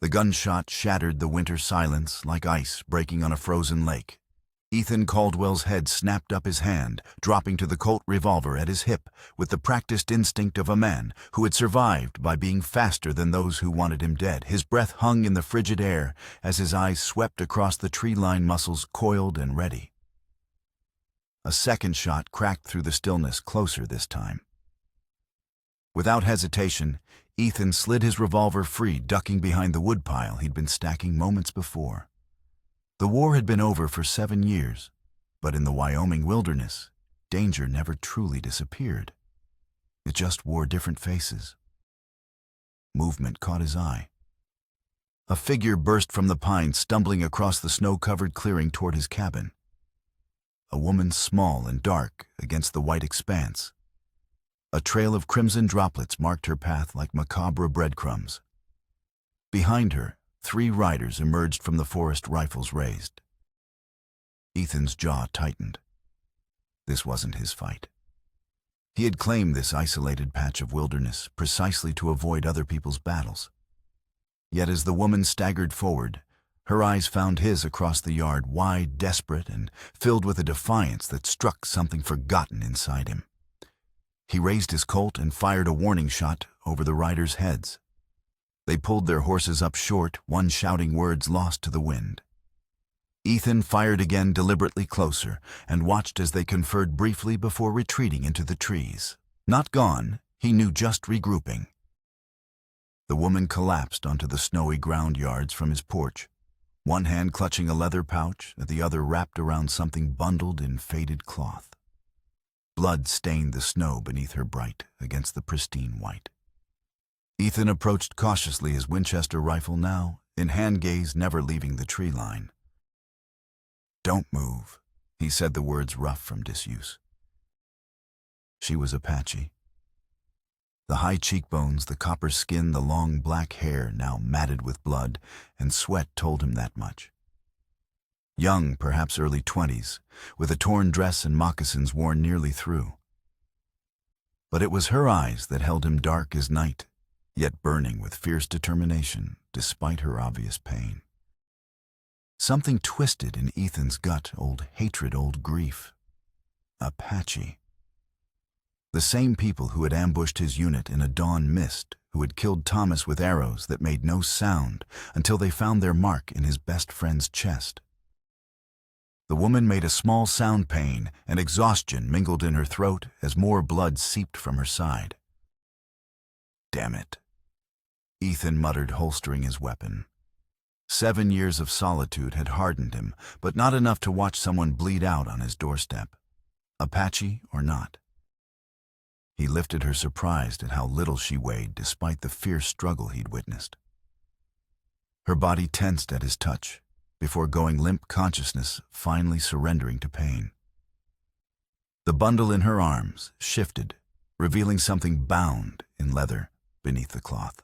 The gunshot shattered the winter silence like ice breaking on a frozen lake. Ethan Caldwell's head snapped up his hand, dropping to the Colt revolver at his hip with the practiced instinct of a man who had survived by being faster than those who wanted him dead. His breath hung in the frigid air as his eyes swept across the tree-lined muscles, coiled and ready. A second shot cracked through the stillness, closer this time. Without hesitation, Ethan slid his revolver free, ducking behind the woodpile he'd been stacking moments before. The war had been over for 7 years, but in the Wyoming wilderness, danger never truly disappeared. It just wore different faces. Movement caught his eye. A figure burst from the pines, stumbling across the snow-covered clearing toward his cabin. A woman small and dark against the white expanse. A trail of crimson droplets marked her path like macabre breadcrumbs. Behind her, 3 riders emerged from the forest, rifles raised. Ethan's jaw tightened. This wasn't his fight. He had claimed this isolated patch of wilderness precisely to avoid other people's battles. Yet as the woman staggered forward, her eyes found his across the yard, wide, desperate, and filled with a defiance that struck something forgotten inside him. He raised his Colt and fired a warning shot over the riders' heads. They pulled their horses up short, one shouting words lost to the wind. Ethan fired again, deliberately closer, and watched as they conferred briefly before retreating into the trees. Not gone, he knew, just regrouping. The woman collapsed onto the snowy ground yards from his porch, one hand clutching a leather pouch, the other wrapped around something bundled in faded cloth. Blood stained the snow beneath her bright against the pristine white. Ethan approached cautiously, his Winchester rifle now in hand, gaze never leaving the tree line. "Don't move," he said, the words rough from disuse. She was Apache. The high cheekbones, the copper skin, the long black hair now matted with blood and sweat told him that much. Young, perhaps early 20s, with a torn dress and moccasins worn nearly through. But it was her eyes that held him, dark as night, yet burning with fierce determination despite her obvious pain. Something twisted in Ethan's gut, old hatred, old grief. Apache. The same people who had ambushed his unit in a dawn mist, who had killed Thomas with arrows that made no sound until they found their mark in his best friend's chest. The woman made a small sound, pain and exhaustion mingled in her throat as more blood seeped from her side. "Damn it," Ethan muttered, holstering his weapon. 7 years of solitude had hardened him, but not enough to watch someone bleed out on his doorstep, Apache or not. He lifted her, surprised at how little she weighed despite the fierce struggle he'd witnessed. Her body tensed at his touch, before going limp, consciousness finally surrendering to pain. The bundle in her arms shifted, revealing something bound in leather beneath the cloth.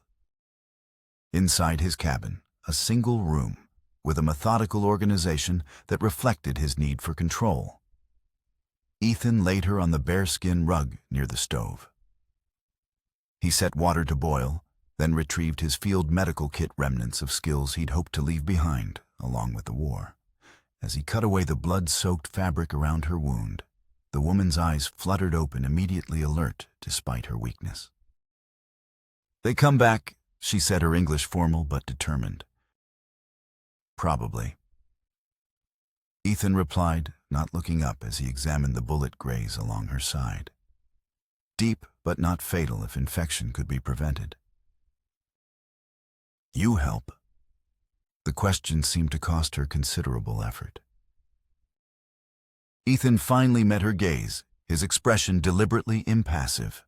Inside his cabin, a single room with a methodical organization that reflected his need for control. Ethan laid her on the bearskin rug near the stove. He set water to boil, then retrieved his field medical kit, remnants of skills he'd hoped to leave behind along with the war. As he cut away the blood-soaked fabric around her wound, the woman's eyes fluttered open, immediately alert despite her weakness. "They come back," she said, her English formal but determined. "Probably." Ethan replied, not looking up as he examined the bullet graze along her side. Deep but not fatal if infection could be prevented. "You help?" The question seemed to cost her considerable effort. Ethan finally met her gaze, his expression deliberately impassive.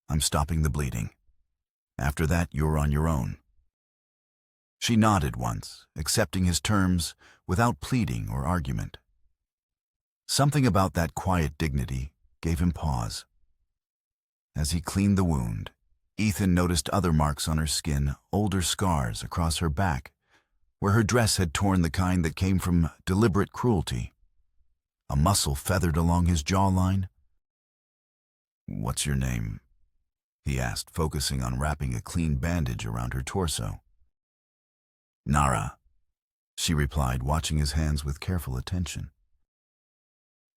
"I'm stopping the bleeding. After that, you're on your own." She nodded once, accepting his terms without pleading or argument. Something about that quiet dignity gave him pause. As he cleaned the wound, Ethan noticed other marks on her skin, older scars across her back, where her dress had torn, the kind that came from deliberate cruelty. A muscle feathered along his jawline. "What's your name?" he asked, focusing on wrapping a clean bandage around her torso. Nara, she replied, watching his hands with careful attention.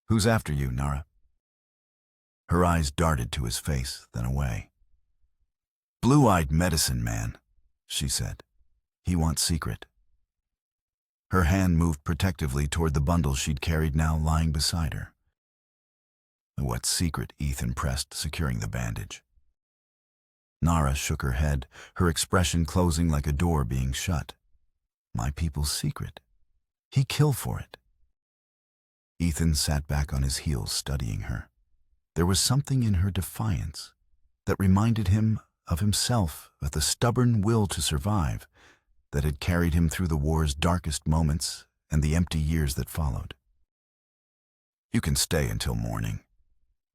Who's after you, Nara? Her eyes darted to his face, then away. Blue-eyed medicine man, she said. He wants secret. Her hand moved protectively toward the bundle she'd carried, now lying beside her. What secret? Ethan pressed, securing the bandage. Nara shook her head, her expression closing like a door being shut. My people's secret. He'd kill for it. Ethan sat back on his heels, studying her. There was something in her defiance that reminded him of himself, of the stubborn will to survive that had carried him through the war's darkest moments and the empty years that followed. You can stay until morning,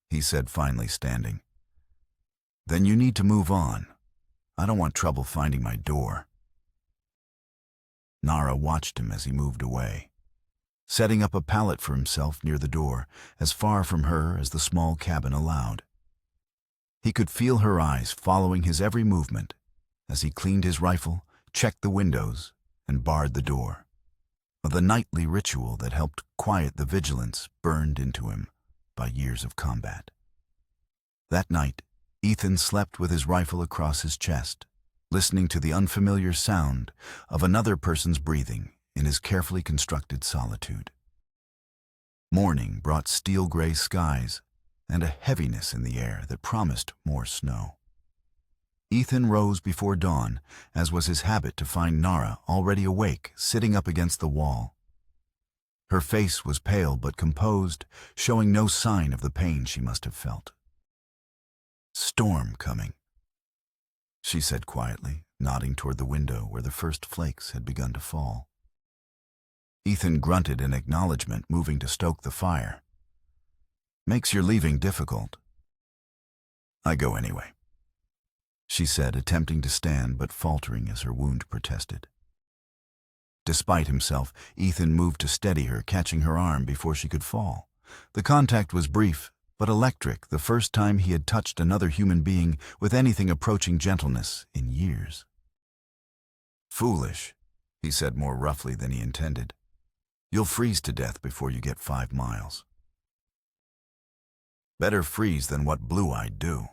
he said, finally standing. Then you need to move on. I don't want trouble finding my door. Nara watched him as he moved away, setting up a pallet for himself near the door, as far from her as the small cabin allowed. He could feel her eyes following his every movement as he cleaned his rifle, checked the windows, and barred the door. The nightly ritual that helped quiet the vigilance burned into him by years of combat. That night, Ethan slept with his rifle across his chest, listening to the unfamiliar sound of another person's breathing in his carefully constructed solitude. Morning brought steel-gray skies and a heaviness in the air that promised more snow. Ethan rose before dawn, as was his habit, to find Nara already awake, sitting up against the wall. Her face was pale but composed, showing no sign of the pain she must have felt. Storm coming, she said quietly, nodding toward the window where the first flakes had begun to fall. Ethan grunted in acknowledgement, moving to stoke the fire. Makes your leaving difficult. I go anyway, she said, attempting to stand but faltering as her wound protested. Despite himself, Ethan moved to steady her, catching her arm before she could fall. The contact was brief, but electric, the first time he had touched another human being with anything approaching gentleness in years. Foolish, he said more roughly than he intended. You'll freeze to death before you get 5 miles. Better freeze than what Blue-Eyed do.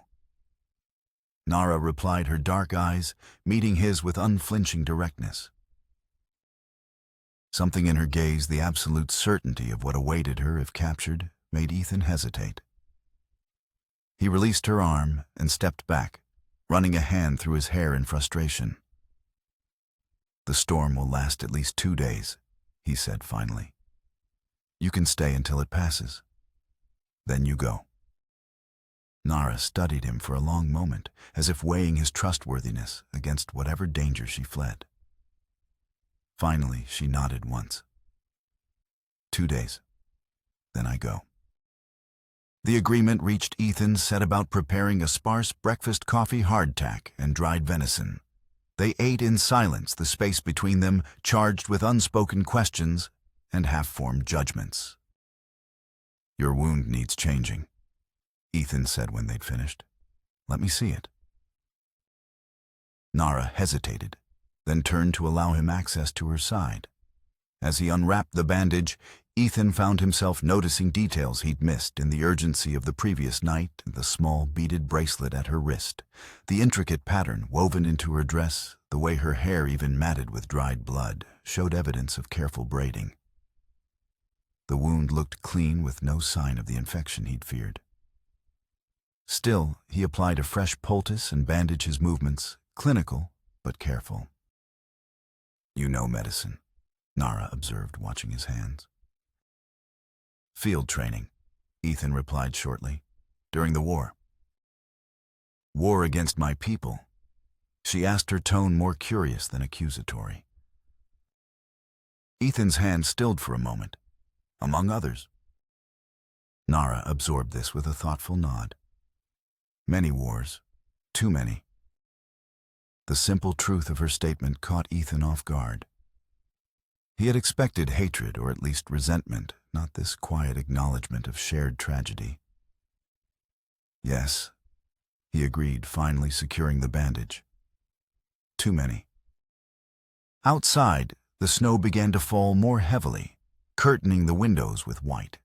Nara replied, her dark eyes meeting his with unflinching directness. Something in her gaze, the absolute certainty of what awaited her if captured, made Ethan hesitate. He released her arm and stepped back, running a hand through his hair in frustration. The storm will last at least 2 days, he said finally. You can stay until it passes. Then you go. Nara studied him for a long moment, as if weighing his trustworthiness against whatever danger she fled. Finally, she nodded once. 2 days. Then I go. The agreement reached, Ethan set about preparing a sparse breakfast: coffee, hardtack, and dried venison. They ate in silence, the space between them charged with unspoken questions and half-formed judgments. Your wound needs changing, Ethan said when they'd finished. Let me see it. Nara hesitated, then turned to allow him access to her side. As he unwrapped the bandage, Ethan found himself noticing details he'd missed in the urgency of the previous night: the small beaded bracelet at her wrist, the intricate pattern woven into her dress, the way her hair, even matted with dried blood, showed evidence of careful braiding. The wound looked clean, with no sign of the infection he'd feared. Still, he applied a fresh poultice and bandaged his movements, clinical but careful. You know medicine, Nara observed, watching his hands. Field training, Ethan replied shortly. During the war. War against my people? She asked, her tone more curious than accusatory. Ethan's hand stilled for a moment. Among others. Nara absorbed this with a thoughtful nod. Many wars. Too many. The simple truth of her statement caught Ethan off guard. He had expected hatred, or at least resentment, not this quiet acknowledgement of shared tragedy. Yes, he agreed, finally securing the bandage. Too many. Outside, the snow began to fall more heavily, curtaining the windows with white.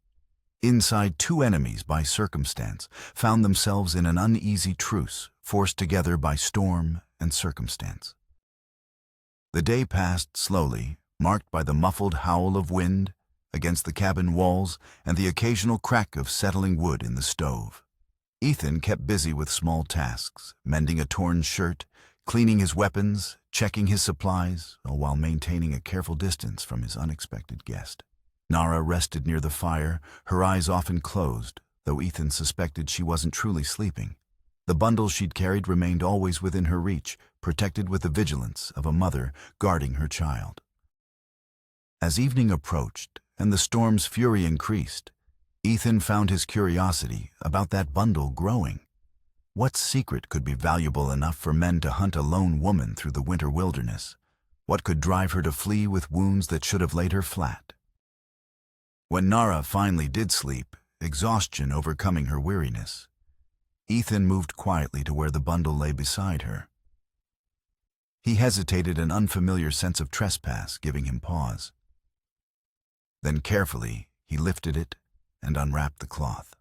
Inside, two enemies by circumstance found themselves in an uneasy truce, forced together by storm and circumstance. The day passed slowly, marked by the muffled howl of wind against the cabin walls and the occasional crack of settling wood in the stove. Ethan kept busy with small tasks, mending a torn shirt, cleaning his weapons, checking his supplies, all while maintaining a careful distance from his unexpected guest. Nara rested near the fire, her eyes often closed, though Ethan suspected she wasn't truly sleeping. The bundle she'd carried remained always within her reach, protected with the vigilance of a mother guarding her child. As evening approached and the storm's fury increased, Ethan found his curiosity about that bundle growing. What secret could be valuable enough for men to hunt a lone woman through the winter wilderness? What could drive her to flee with wounds that should have laid her flat? When Nara finally did sleep, exhaustion overcoming her weariness, Ethan moved quietly to where the bundle lay beside her. He hesitated, an unfamiliar sense of trespass giving him pause. Then carefully, he lifted it and unwrapped the cloth.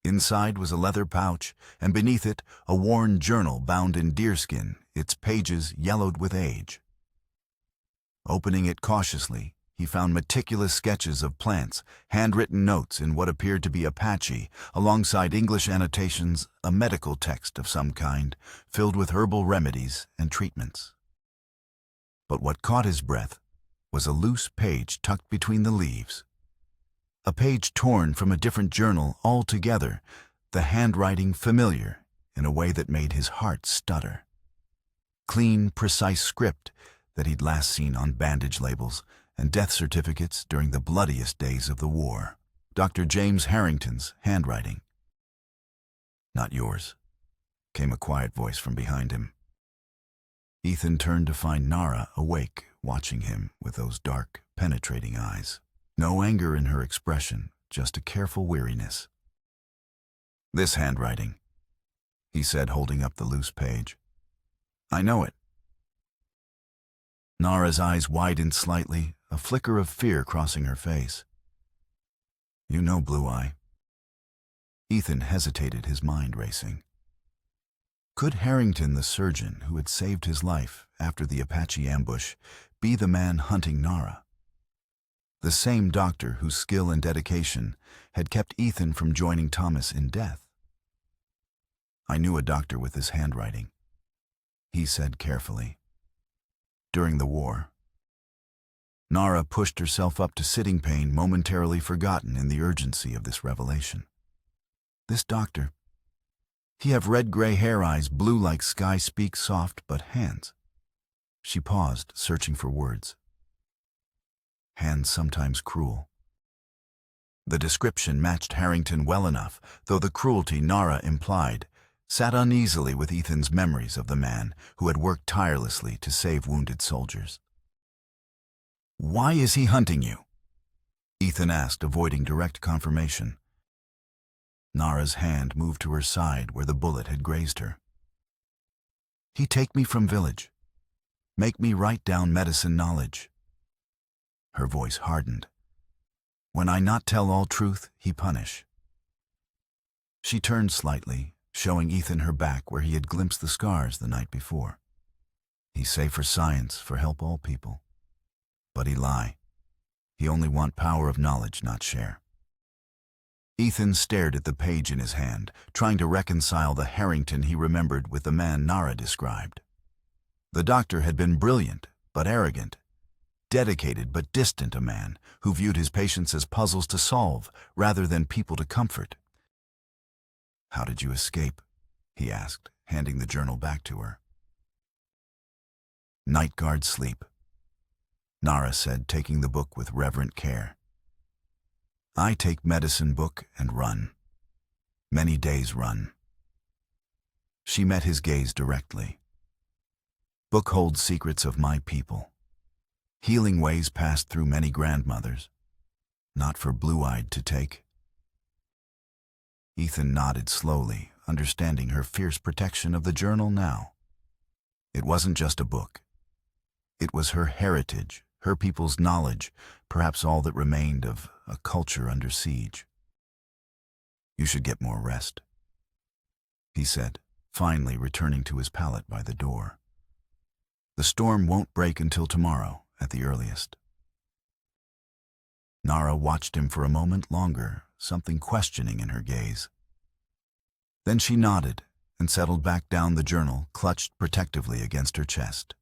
Inside was a leather pouch, and beneath it a worn journal bound in deerskin, its pages yellowed with age. Opening it cautiously, he found meticulous sketches of plants, handwritten notes in what appeared to be Apache, alongside English annotations, a medical text of some kind, filled with herbal remedies and treatments. But what caught his breath was a loose page tucked between the leaves. A page torn from a different journal altogether, the handwriting familiar in a way that made his heart stutter. Clean, precise script that he'd last seen on bandage labels and death certificates during the bloodiest days of the war. Dr. James Harrington's handwriting. "Not yours," came a quiet voice from behind him. Ethan turned to find Nara awake, watching him with those dark, penetrating eyes. No anger in her expression, just a careful weariness. "This handwriting," he said, holding up the loose page. "I know it." Nara's eyes widened slightly, a flicker of fear crossing her face. "You know, Blue Eye." Ethan hesitated, his mind racing. Could Harrington, the surgeon who had saved his life after the Apache ambush, be the man hunting Nara? The same doctor whose skill and dedication had kept Ethan from joining Thomas in death. "I knew a doctor with this handwriting," he said carefully. "During the war." Nara pushed herself up to sitting pain, momentarily forgotten in the urgency of this revelation. "This doctor, he have red-gray hair, eyes blue like sky, speak soft but hands." She paused, searching for words. "Hands sometimes cruel." The description matched Harrington well enough, though the cruelty Nara implied sat uneasily with Ethan's memories of the man who had worked tirelessly to save wounded soldiers. "Why is he hunting you?" Ethan asked, avoiding direct confirmation. Nara's hand moved to her side where the bullet had grazed her. "He take me from village. Make me write down medicine knowledge." Her voice hardened. "When I not tell all truth, he punish." She turned slightly, showing Ethan her back where he had glimpsed the scars the night before. "He say for science, for help all people. But he lie. He only want power of knowledge, not share." Ethan stared at the page in his hand, trying to reconcile the Harrington he remembered with the man Nara described. The doctor had been brilliant, but arrogant, dedicated but distant, a man who viewed his patients as puzzles to solve rather than people to comfort. "How did you escape?" he asked, handing the journal back to her. "Night guard sleep," Nara said, taking the book with reverent care. "I take medicine book and run. Many days run." She met his gaze directly. "Book holds secrets of my people. Healing ways passed through many grandmothers. Not for blue-eyed to take." Ethan nodded slowly, understanding her fierce protection of the journal now. It wasn't just a book. was her heritage, her people's knowledge, perhaps all that remained of a culture under siege. "You should get more rest," he said, finally returning to his pallet by the door. "The storm won't break until tomorrow, at the earliest." Nara watched him for a moment longer, something questioning in her gaze. Then she nodded and settled back down, the journal clutched protectively against her chest.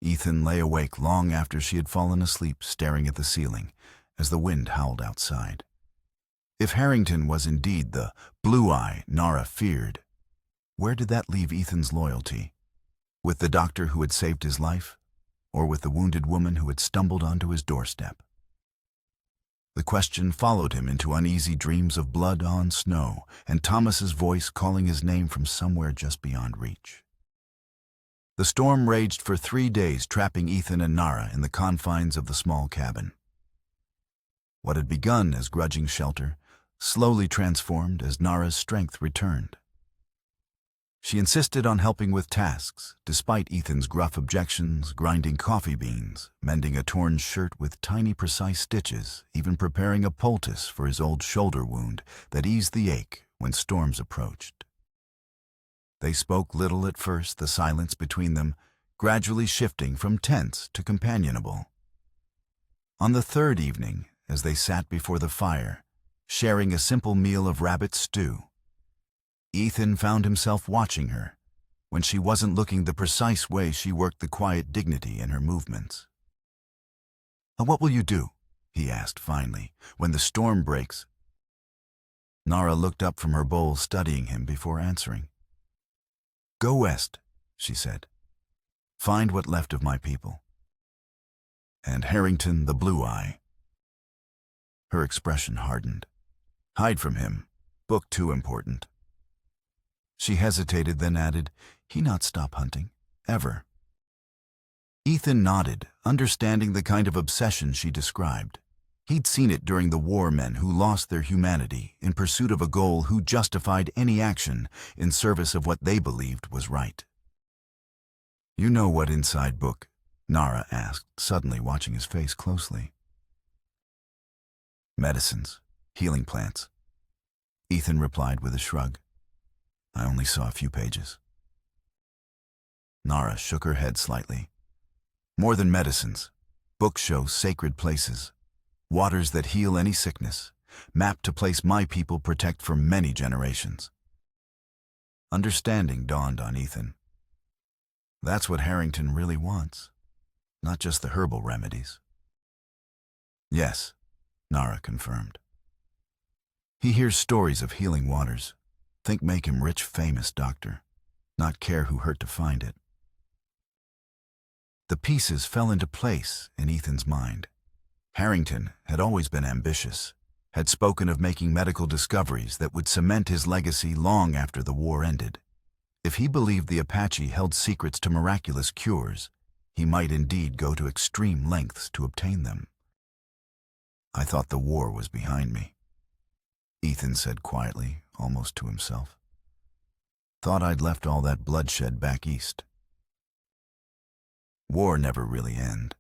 Ethan lay awake long after she had fallen asleep, staring at the ceiling as the wind howled outside. If Harrington was indeed the blue eye Nara feared, where did that leave Ethan's loyalty? With the doctor who had saved his life, or with the wounded woman who had stumbled onto his doorstep? The question followed him into uneasy dreams of blood on snow and Thomas's voice calling his name from somewhere just beyond reach. The storm raged for 3 days, trapping Ethan and Nara in the confines of the small cabin. What had begun as grudging shelter slowly transformed as Nara's strength returned. She insisted on helping with tasks, despite Ethan's gruff objections, grinding coffee beans, mending a torn shirt with tiny precise stitches, even preparing a poultice for his old shoulder wound that eased the ache when storms approached. They spoke little at first, the silence between them gradually shifting from tense to companionable. On the 3rd evening, as they sat before the fire, sharing a simple meal of rabbit stew, Ethan found himself watching her when she wasn't looking, the precise way she worked, the quiet dignity in her movements. "What will you do?" he asked finally, "when the storm breaks?" Nara looked up from her bowl, studying him before answering. "Go west," she said. "Find what left of my people. And Harrington the Blue Eye." Her expression hardened. "Hide from him. Book too important." She hesitated, then added, "He not stop hunting, ever." Ethan nodded, understanding the kind of obsession she described. He'd seen it during the war, men who lost their humanity in pursuit of a goal, who justified any action in service of what they believed was right. "You know what inside book?" Nara asked, suddenly watching his face closely. "Medicines, healing plants," Ethan replied with a shrug. "I only saw a few pages." Nara shook her head slightly. "More than medicines. Books show sacred places, waters that heal any sickness, mapped to place my people protect for many generations." Understanding dawned on Ethan. That's what Harrington really wants, not just the herbal remedies. "Yes," Nara confirmed. "He hears stories of healing waters. Think make him rich, famous doctor, not care who hurt to find it." The pieces fell into place in Ethan's mind. Harrington had always been ambitious, had spoken of making medical discoveries that would cement his legacy long after the war ended. If he believed the Apache held secrets to miraculous cures, he might indeed go to extreme lengths to obtain them. "I thought the war was behind me," Ethan said quietly, almost to himself. "Thought I'd left all that bloodshed back east. War never really end."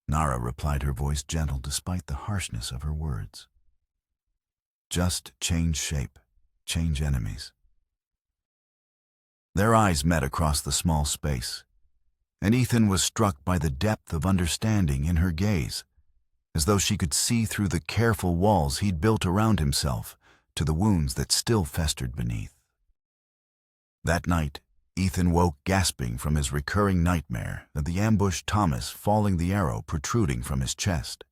Nara replied, her voice gentle despite the harshness of her words. "Just change shape, change enemies." Their eyes met across the small space, and Ethan was struck by the depth of understanding in her gaze, as though she could see through the careful walls he'd built around himself to the wounds that still festered beneath. That night, Ethan woke gasping from his recurring nightmare of the ambushed Thomas falling, the arrow protruding from his chest.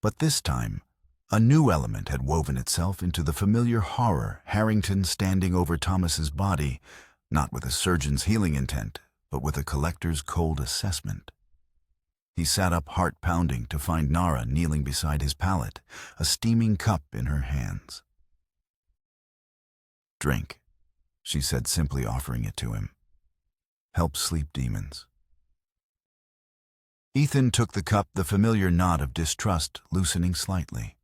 But this time, a new element had woven itself into the familiar horror, Harrington standing over Thomas's body, not with a surgeon's healing intent, but with a collector's cold assessment. He sat up, heart pounding, to find Nara kneeling beside his pallet, a steaming cup in her hands. "Drink," she said, simply offering it to him. "Help sleep demons." Ethan took the cup, the familiar nod of distrust loosening slightly.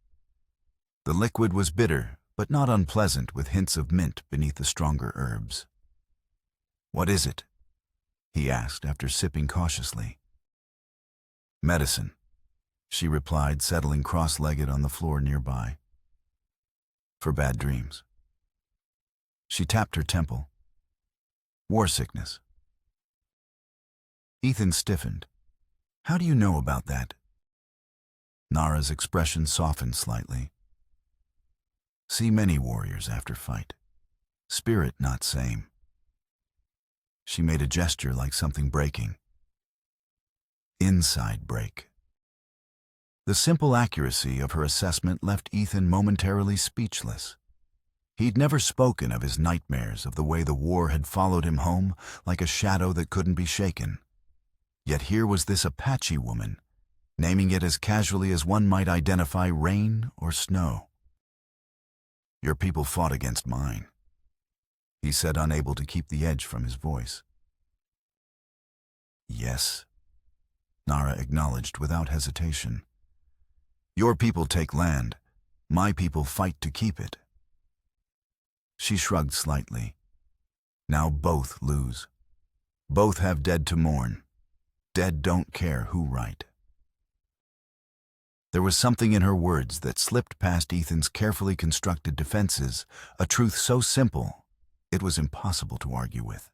The liquid was bitter, but not unpleasant, with hints of mint beneath the stronger herbs. "What is it?" he asked after sipping cautiously. Medicine, she replied, settling cross-legged on the floor nearby. For bad dreams. She tapped her temple. War sickness. Ethan stiffened. How do you know about that? Nara's expression softened slightly. See many warriors after fight. Spirit not same. She made a gesture like something breaking. Inside break. The simple accuracy of her assessment left Ethan momentarily speechless. He'd never spoken of his nightmares, of the way the war had followed him home like a shadow that couldn't be shaken. Yet here was this Apache woman, naming it as casually as one might identify rain or snow. Your people fought against mine, he said, unable to keep the edge from his voice. Yes, Nara acknowledged without hesitation. Your people take land, my people fight to keep it. She shrugged slightly. Now both lose. Both have dead to mourn. Dead don't care who right. There was something in her words that slipped past Ethan's carefully constructed defenses, a truth so simple it was impossible to argue with.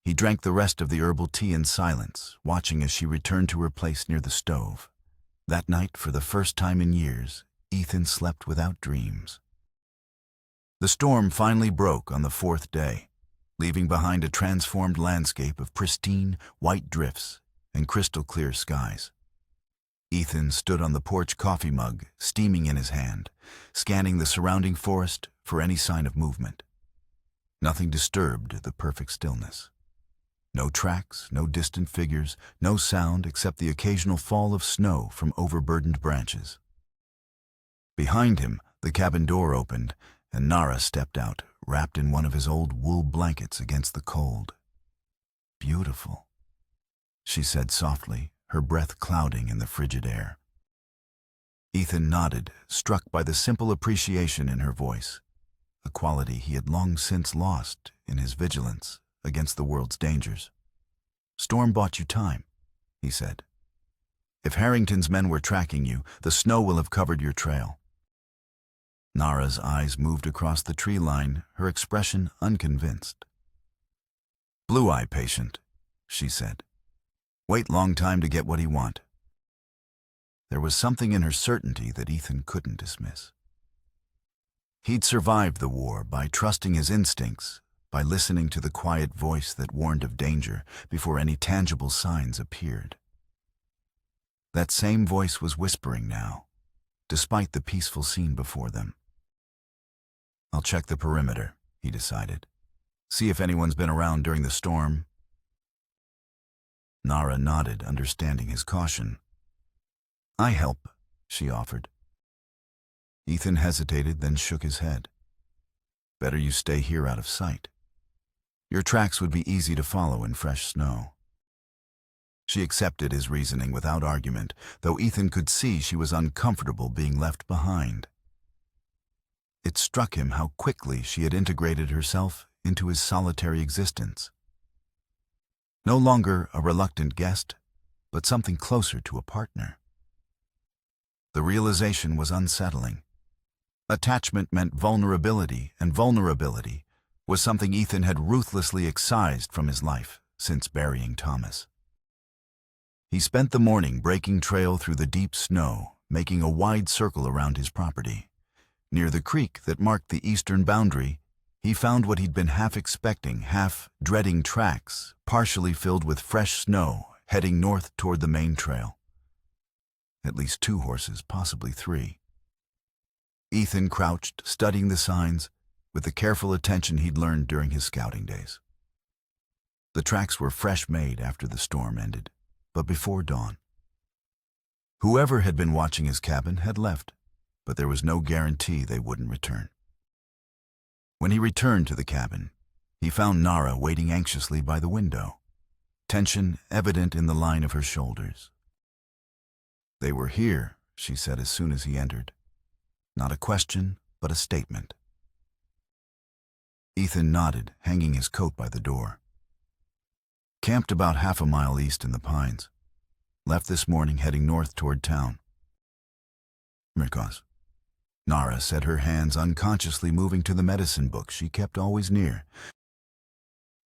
He drank the rest of the herbal tea in silence, watching as she returned to her place near the stove. That night, for the first time in years, Ethan slept without dreams. The storm finally broke on the fourth day, leaving behind a transformed landscape of pristine, white drifts and crystal-clear skies. Ethan stood on the porch, coffee mug steaming in his hand, scanning the surrounding forest for any sign of movement. Nothing disturbed the perfect stillness. No tracks, no distant figures, no sound except the occasional fall of snow from overburdened branches. Behind him, the cabin door opened, and Nara stepped out, wrapped in one of his old wool blankets against the cold. Beautiful, she said softly, her breath clouding in the frigid air. Ethan nodded, struck by the simple appreciation in her voice, a quality he had long since lost in his vigilance against the world's dangers. Storm bought you time, he said. If Harrington's men were tracking you, the snow will have covered your trail. Nara's eyes moved across the tree line, her expression unconvinced. Blue-eye patient, she said. Wait long time to get what he want. There was something in her certainty that Ethan couldn't dismiss. He'd survived the war by trusting his instincts, by listening to the quiet voice that warned of danger before any tangible signs appeared. That same voice was whispering now, despite the peaceful scene before them. I'll check the perimeter, he decided. See if anyone's been around during the storm. Nara nodded, understanding his caution. I help, she offered. Ethan hesitated, then shook his head. Better you stay here out of sight. Your tracks would be easy to follow in fresh snow. She accepted his reasoning without argument, though Ethan could see she was uncomfortable being left behind. It struck him how quickly she had integrated herself into his solitary existence. No longer a reluctant guest, but something closer to a partner. The realization was unsettling. Attachment meant vulnerability, and vulnerability was something Ethan had ruthlessly excised from his life since burying Thomas. He spent the morning breaking trail through the deep snow, making a wide circle around his property. Near the creek that marked the eastern boundary, he found what he'd been half expecting, half dreading tracks, partially filled with fresh snow, heading north toward the main trail. At least 2 horses, possibly 3. Ethan crouched, studying the signs, with the careful attention he'd learned during his scouting days. The tracks were fresh made after the storm ended, but before dawn. Whoever had been watching his cabin had left, but there was no guarantee they wouldn't return. When he returned to the cabin, he found Nara waiting anxiously by the window, tension evident in the line of her shoulders. They were here, she said as soon as he entered. Not a question, but a statement. Ethan nodded, hanging his coat by the door. Camped about half a mile east in the pines. Left this morning heading north toward town. Mirkos. Nara said, her hands unconsciously moving to the medicine book she kept always near.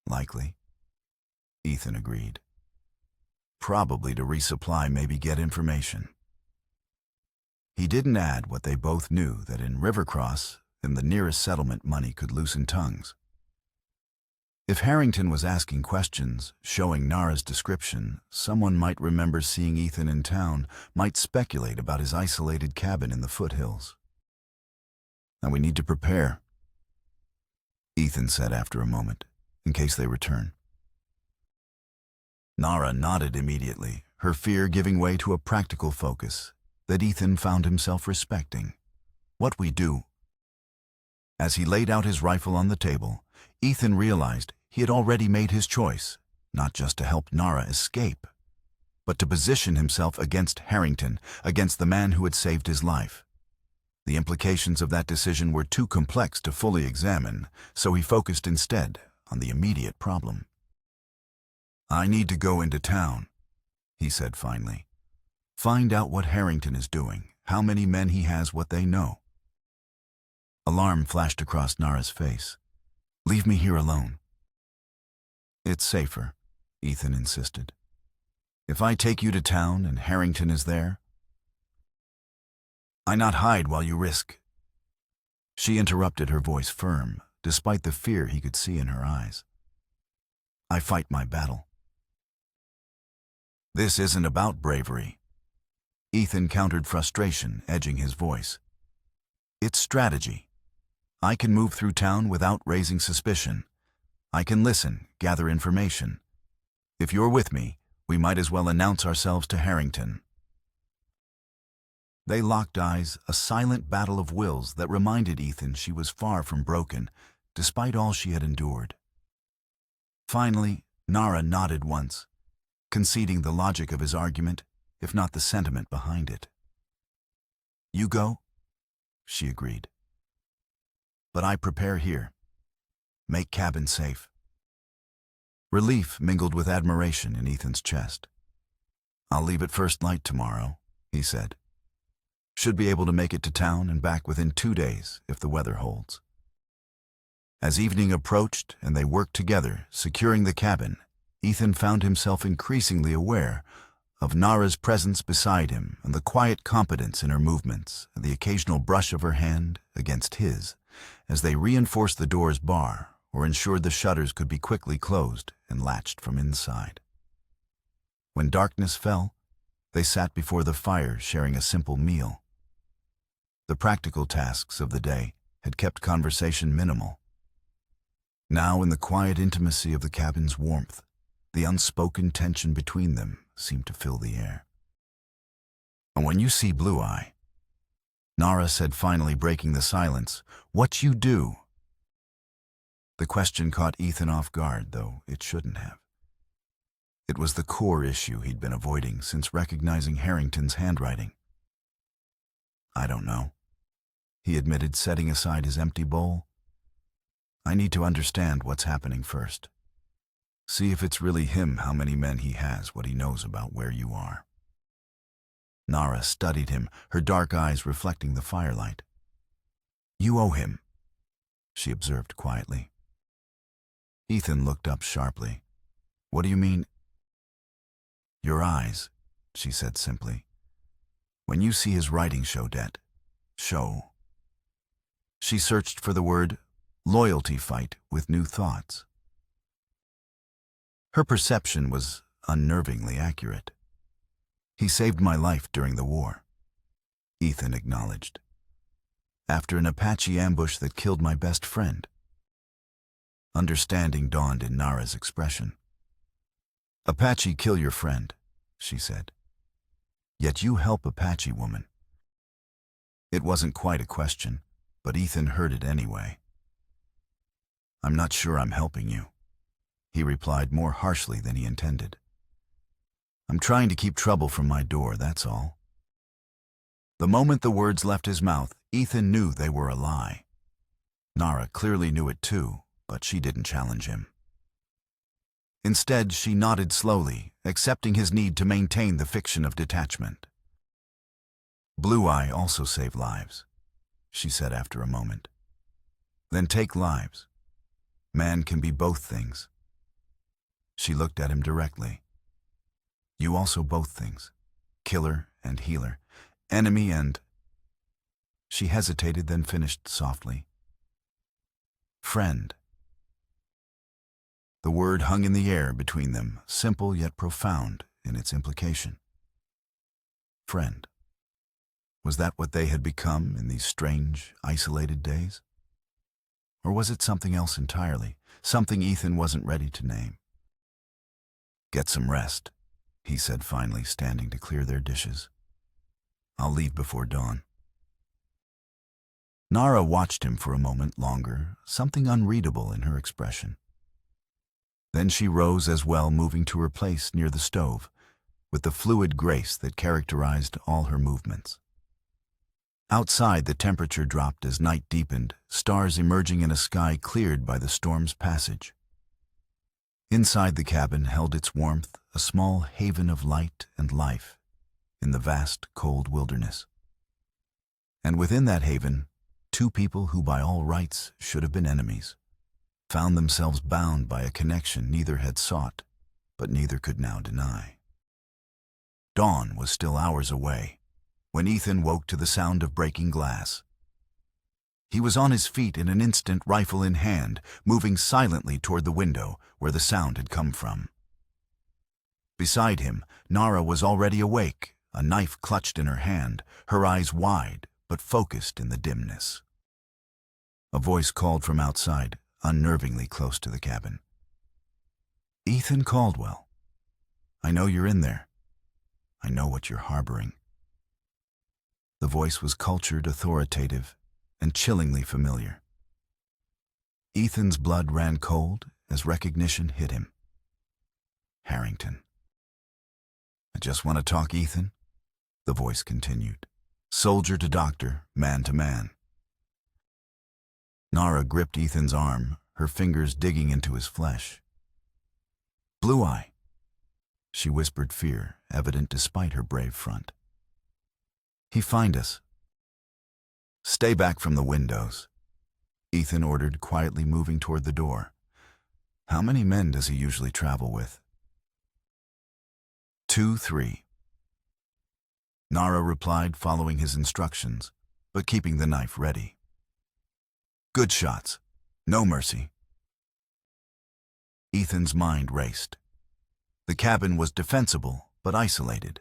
Likely. Ethan agreed. Probably to resupply, maybe get information. He didn't add what they both knew, that in Rivercross, in the nearest settlement, money could loosen tongues. If Harrington was asking questions, showing Nara's description, someone might remember seeing Ethan in town, might speculate about his isolated cabin in the foothills. "Now we need to prepare," Ethan said after a moment, "in case they return." Nara nodded immediately, her fear giving way to a practical focus that Ethan found himself respecting. "What we do." As he laid out his rifle on the table, Ethan realized he had already made his choice, not just to help Nara escape, but to position himself against Harrington, against the man who had saved his life. The implications of that decision were too complex to fully examine, so he focused instead on the immediate problem. "I need to go into town," he said finally. "Find out what Harrington is doing, how many men he has, what they know." Alarm flashed across Nara's face. "Leave me here alone." "It's safer," Ethan insisted. "If I take you to town and Harrington is there, I not hide while you risk." She interrupted, her voice firm, despite the fear he could see in her eyes. "I fight my battle." "This isn't about bravery." Ethan countered, frustration edging his voice. "It's strategy. I can move through town without raising suspicion. I can listen, gather information. If you're with me, we might as well announce ourselves to Harrington." They locked eyes, a silent battle of wills that reminded Ethan she was far from broken, despite all she had endured. Finally, Nara nodded once, conceding the logic of his argument, if not the sentiment behind it. "You go," she agreed. "But I prepare here. Make cabin safe." Relief mingled with admiration in Ethan's chest. "I'll leave at first light tomorrow," he said. "Should be able to make it to town and back within 2 days, if the weather holds." As evening approached and they worked together, securing the cabin, Ethan found himself increasingly aware of Nara's presence beside him and the quiet competence in her movements and the occasional brush of her hand against his as they reinforced the door's bar or ensured the shutters could be quickly closed and latched from inside. When darkness fell, they sat before the fire sharing a simple meal. The practical tasks of the day had kept conversation minimal. Now, in the quiet intimacy of the cabin's warmth, the unspoken tension between them seemed to fill the air. "And when you see Blue Eye," Nara said, finally breaking the silence, "what you do?" The question caught Ethan off guard, though it shouldn't have. It was the core issue he'd been avoiding since recognizing Harrington's handwriting. "I don't know," he admitted, setting aside his empty bowl. "I need to understand what's happening first. See if it's really him, how many men he has, what he knows about where you are." Nara studied him, her dark eyes reflecting the firelight. "You owe him," she observed quietly. Ethan looked up sharply. "What do you mean?" "Your eyes," she said simply. "When you see his writing show debt, show." She searched for the word loyalty fight with new thoughts. Her perception was unnervingly accurate. "He saved my life during the war," Ethan acknowledged. "After an Apache ambush that killed my best friend." Understanding dawned in Nara's expression. "Apache kill your friend," she said. "Yet you help Apache woman." It wasn't quite a question, but Ethan heard it anyway. "I'm not sure I'm helping you," he replied more harshly than he intended. "I'm trying to keep trouble from my door, that's all." The moment the words left his mouth, Ethan knew they were a lie. Nara clearly knew it too, but she didn't challenge him. Instead, she nodded slowly, accepting his need to maintain the fiction of detachment. Blue Eye also saved lives, she said after a moment. Then take lives. Man can be both things. She looked at him directly. You also both things. Killer and healer. Enemy and... She hesitated, then finished softly. Friend. The word hung in the air between them, simple yet profound in its implication. Friend. Was that what they had become in these strange, isolated days? Or was it something else entirely, something Ethan wasn't ready to name? Get some rest, he said finally, standing to clear their dishes. I'll leave before dawn. Nara watched him for a moment longer, something unreadable in her expression. Then she rose as well, moving to her place near the stove, with the fluid grace that characterized all her movements. Outside, the temperature dropped as night deepened, stars emerging in a sky cleared by the storm's passage. Inside the cabin held its warmth a small haven of light and life in the vast, cold wilderness. And within that haven, two people who by all rights should have been enemies found themselves bound by a connection neither had sought, but neither could now deny. Dawn was still hours away when Ethan woke to the sound of breaking glass. He was on his feet in an instant, rifle in hand, moving silently toward the window where the sound had come from. Beside him, Nara was already awake, a knife clutched in her hand, her eyes wide but focused in the dimness. A voice called from outside, unnervingly close to the cabin. Ethan Caldwell. I know you're in there. I know what you're harboring. The voice was cultured, authoritative, and chillingly familiar. Ethan's blood ran cold as recognition hit him. Harrington. I just want to talk, Ethan, the voice continued. Soldier to doctor, man to man. Nara gripped Ethan's arm, her fingers digging into his flesh. Blue Eye, she whispered, fear evident despite her brave front. He find us. Stay back from the windows, Ethan ordered, quietly moving toward the door. How many men does he usually travel with? 2, 3. Nara replied, following his instructions, but keeping the knife ready. Good shots. No mercy. Ethan's mind raced. The cabin was defensible, but isolated.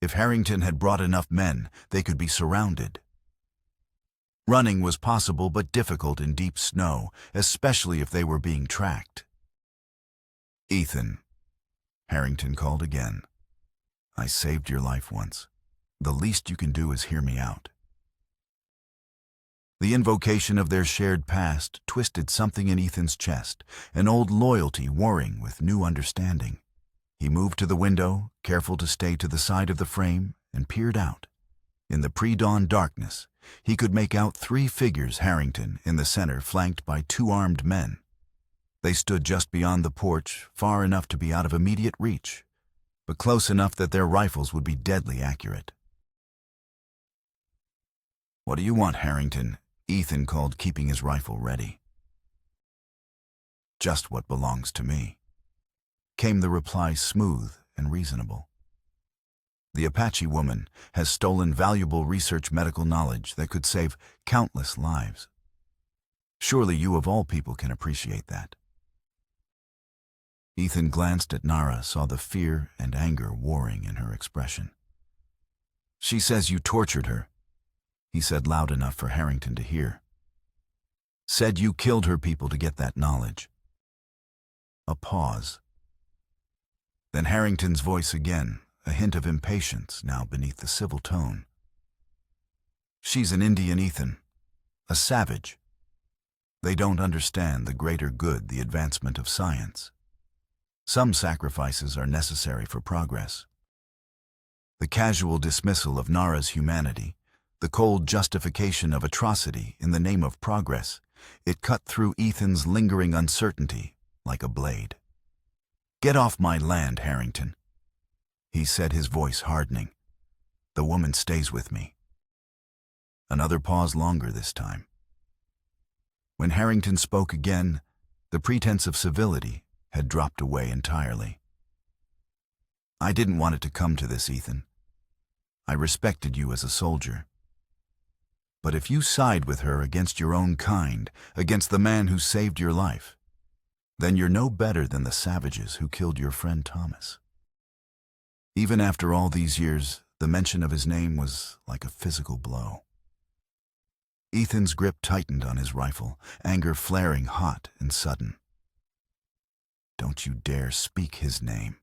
If Harrington had brought enough men, they could be surrounded. Running was possible but difficult in deep snow, especially if they were being tracked. Ethan, Harrington called again. I saved your life once. The least you can do is hear me out. The invocation of their shared past twisted something in Ethan's chest, an old loyalty warring with new understanding. He moved to the window, careful to stay to the side of the frame, and peered out. In the pre-dawn darkness, he could make out 3 figures, Harrington in the center, flanked by 2 armed men. They stood just beyond the porch, far enough to be out of immediate reach, but close enough that their rifles would be deadly accurate. What do you want, Harrington? Ethan called, keeping his rifle ready. Just what belongs to me, came the reply, smooth and reasonable. The Apache woman has stolen valuable research medical knowledge that could save countless lives. Surely you of all people can appreciate that. Ethan glanced at Nara, saw the fear and anger warring in her expression. She says you tortured her, he said loud enough for Harrington to hear. Said you killed her people to get that knowledge. A pause. Then Harrington's voice again, a hint of impatience now beneath the civil tone. She's an Indian, Ethan, a savage. They don't understand the greater good, the advancement of science. Some sacrifices are necessary for progress. The casual dismissal of Nara's humanity, the cold justification of atrocity in the name of progress, it cut through Ethan's lingering uncertainty like a blade. "Get off my land, Harrington," he said, his voice hardening. "The woman stays with me." Another pause longer this time. When Harrington spoke again, the pretense of civility had dropped away entirely. "I didn't want it to come to this, Ethan. I respected you as a soldier. But if you side with her against your own kind, against the man who saved your life, then you're no better than the savages who killed your friend Thomas." Even after all these years, the mention of his name was like a physical blow. Ethan's grip tightened on his rifle, anger flaring hot and sudden. "Don't you dare speak his name,"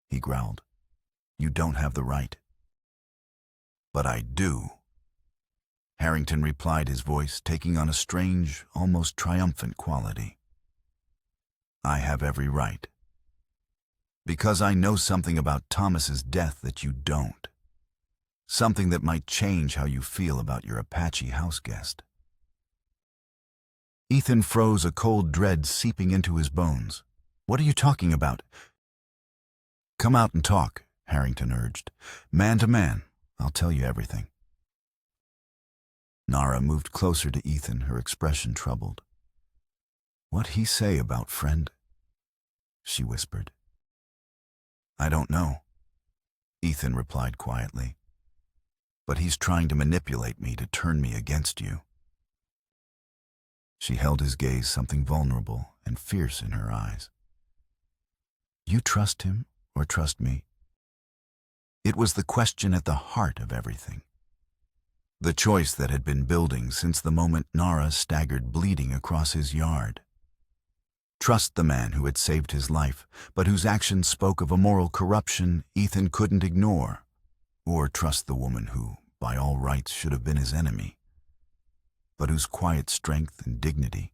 he growled. "You don't have the right." "But I do," Harrington replied, his voice taking on a strange, almost triumphant quality. "I have every right. Because I know something about Thomas's death that you don't. Something that might change how you feel about your Apache house guest." Ethan froze, a cold dread seeping into his bones. "What are you talking about?" "Come out and talk," Harrington urged. "Man to man, I'll tell you everything." Nara moved closer to Ethan, her expression troubled. "What'd he say about friend?" she whispered. "I don't know," Ethan replied quietly. "But he's trying to manipulate me to turn me against you." She held his gaze, something vulnerable and fierce in her eyes. "You trust him or trust me?" It was the question at the heart of everything. The choice that had been building since the moment Nara staggered bleeding across his yard. Trust the man who had saved his life, but whose actions spoke of a moral corruption Ethan couldn't ignore, or trust the woman who, by all rights, should have been his enemy, but whose quiet strength and dignity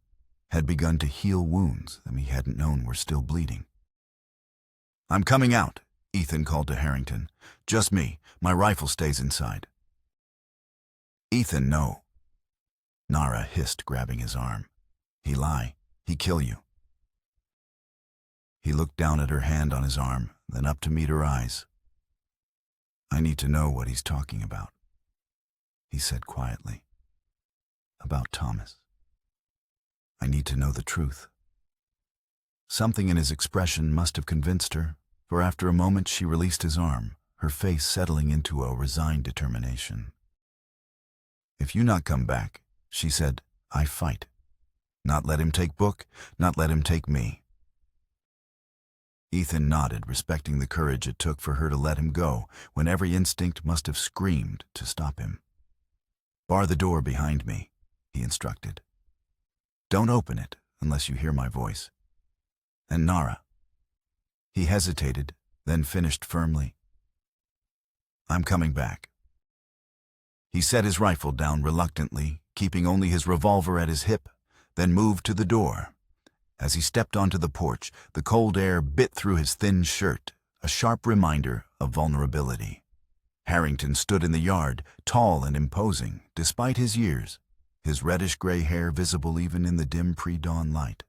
had begun to heal wounds that he hadn't known were still bleeding. "I'm coming out," Ethan called to Harrington. "Just me. My rifle stays inside." "Ethan, no," Nara hissed, grabbing his arm. "He lie. He kill you." He looked down at her hand on his arm, then up to meet her eyes. "I need to know what he's talking about," he said quietly. "About Thomas. I need to know the truth." Something in his expression must have convinced her, for after a moment she released his arm, her face settling into a resigned determination. "If you not come back," she said, "I fight. Not let him take book, not let him take me." Ethan nodded, respecting the courage it took for her to let him go when every instinct must have screamed to stop him. "Bar the door behind me," he instructed. "Don't open it unless you hear my voice. And Nara." He hesitated, then finished firmly. "I'm coming back." He set his rifle down reluctantly, keeping only his revolver at his hip, then moved to the door. As he stepped onto the porch, the cold air bit through his thin shirt, a sharp reminder of vulnerability. Harrington stood in the yard, tall and imposing, despite his years, his reddish-gray hair visible even in the dim pre-dawn light.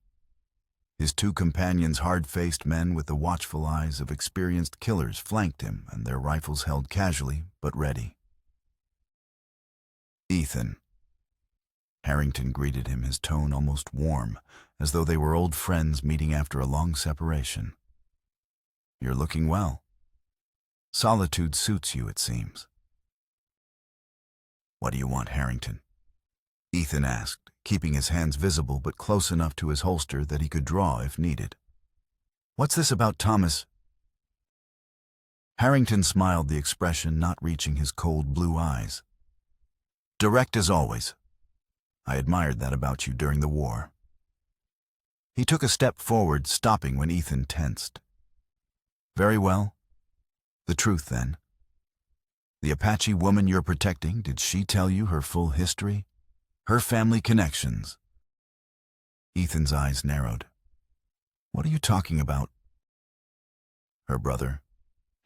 His two companions, hard-faced men with the watchful eyes of experienced killers, flanked him, and their rifles held casually but ready. "Ethan." Harrington greeted him, his tone almost warm, as though they were old friends meeting after a long separation. "You're looking well. Solitude suits you, it seems." "What do you want, Harrington?" Ethan asked, keeping his hands visible but close enough to his holster that he could draw if needed. "What's this about Thomas?" Harrington smiled, the expression not reaching his cold blue eyes. "Direct as always. I admired that about you during the war." He took a step forward, stopping when Ethan tensed. "Very well. The truth, then. The Apache woman you're protecting, did she tell you her full history? Her family connections?" Ethan's eyes narrowed. "What are you talking about?" "Her brother,"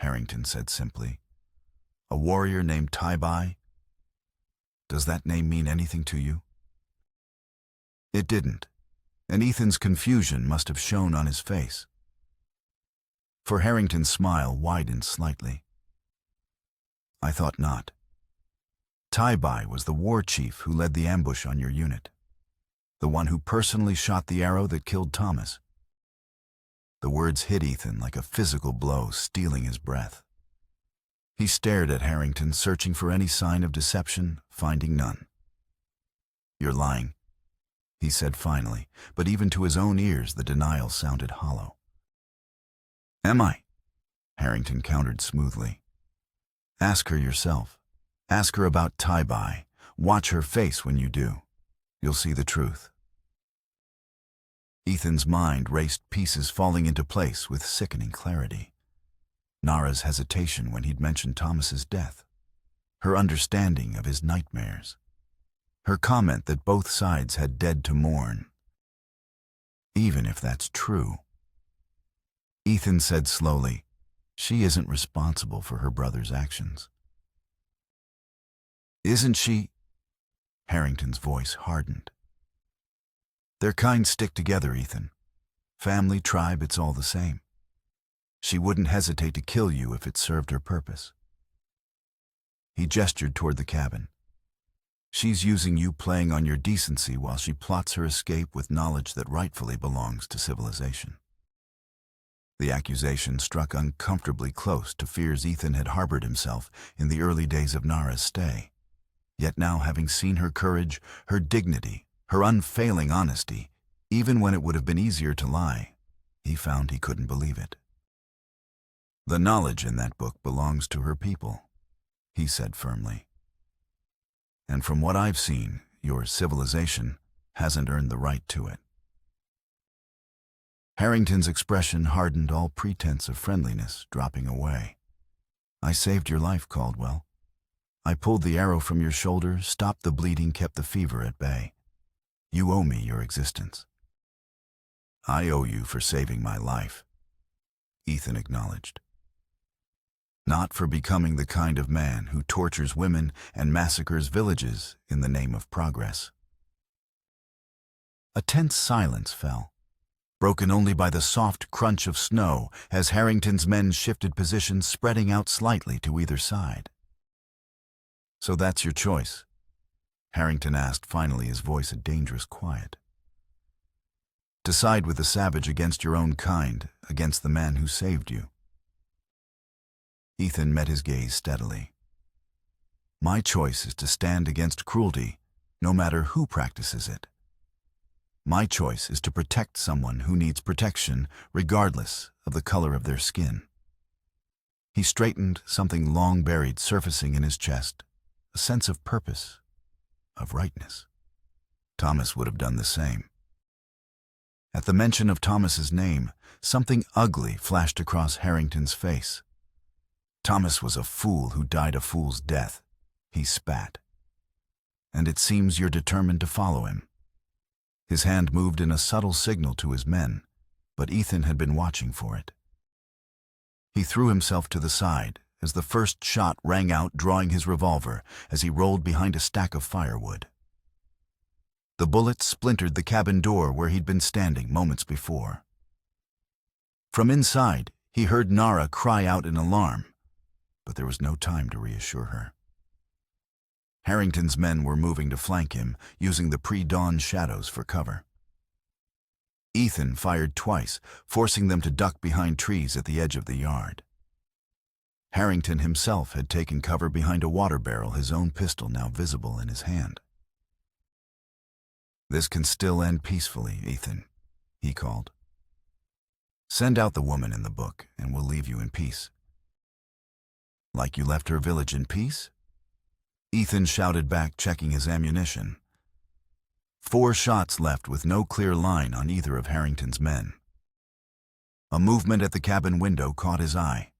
Harrington said simply. "A warrior named Cowboy. Does that name mean anything to you?" It didn't, and Ethan's confusion must have shown on his face. For Harrington's smile widened slightly. I thought not. Cowboy was the war chief who led the ambush on your unit. The one who personally shot the arrow that killed Thomas. The words hit Ethan like a physical blow, stealing his breath. He stared at Harrington, searching for any sign of deception, finding none. You're lying, he said finally, but even to his own ears the denial sounded hollow. Am I? Harrington countered smoothly. Ask her yourself. Ask her about Cowboy. Watch her face when you do. You'll see the truth. Ethan's mind raced, pieces falling into place with sickening clarity. Nara's hesitation when he'd mentioned Thomas's death. Her understanding of his nightmares. Her comment that both sides had dead to mourn. Even if that's true. Ethan said slowly, she isn't responsible for her brother's actions. Isn't she? Harrington's voice hardened. Their kind stick together, Ethan. Family, tribe, it's all the same. She wouldn't hesitate to kill you if it served her purpose. He gestured toward the cabin. She's using you, playing on your decency while she plots her escape with knowledge that rightfully belongs to civilization. The accusation struck uncomfortably close to fears Ethan had harbored himself in the early days of Nara's stay. Yet now, having seen her courage, her dignity, her unfailing honesty, even when it would have been easier to lie, he found he couldn't believe it. The knowledge in that book belongs to her people, he said firmly. And from what I've seen, your civilization hasn't earned the right to it. Harrington's expression hardened, all pretense of friendliness dropping away. I saved your life, Caldwell. I pulled the arrow from your shoulder, stopped the bleeding, kept the fever at bay. You owe me your existence. I owe you for saving my life, Ethan acknowledged. Not for becoming the kind of man who tortures women and massacres villages in the name of progress. A tense silence fell, broken only by the soft crunch of snow as Harrington's men shifted positions, spreading out slightly to either side. So that's your choice? Harrington asked, finally, his voice a dangerous quiet. To side with the savage against your own kind, against the man who saved you. Ethan met his gaze steadily. My choice is to stand against cruelty, no matter who practices it. My choice is to protect someone who needs protection, regardless of the color of their skin. He straightened, something long buried surfacing in his chest, a sense of purpose, of rightness. Thomas would have done the same. At the mention of Thomas's name, something ugly flashed across Harrington's face. Thomas was a fool who died a fool's death, he spat. And it seems you're determined to follow him. His hand moved in a subtle signal to his men, but Ethan had been watching for it. He threw himself to the side as the first shot rang out, drawing his revolver as he rolled behind a stack of firewood. The bullet splintered the cabin door where he'd been standing moments before. From inside, he heard Nara cry out in alarm, but there was no time to reassure her. Harrington's men were moving to flank him, using the pre-dawn shadows for cover. Ethan fired twice, forcing them to duck behind trees at the edge of the yard. Harrington himself had taken cover behind a water barrel, his own pistol now visible in his hand. This can still end peacefully, Ethan, he called. Send out the woman in the book, and we'll leave you in peace. Like you left her village in peace? Ethan shouted back, checking his ammunition. 4 shots left with no clear line on either of Harrington's men. A movement at the cabin window caught his eye.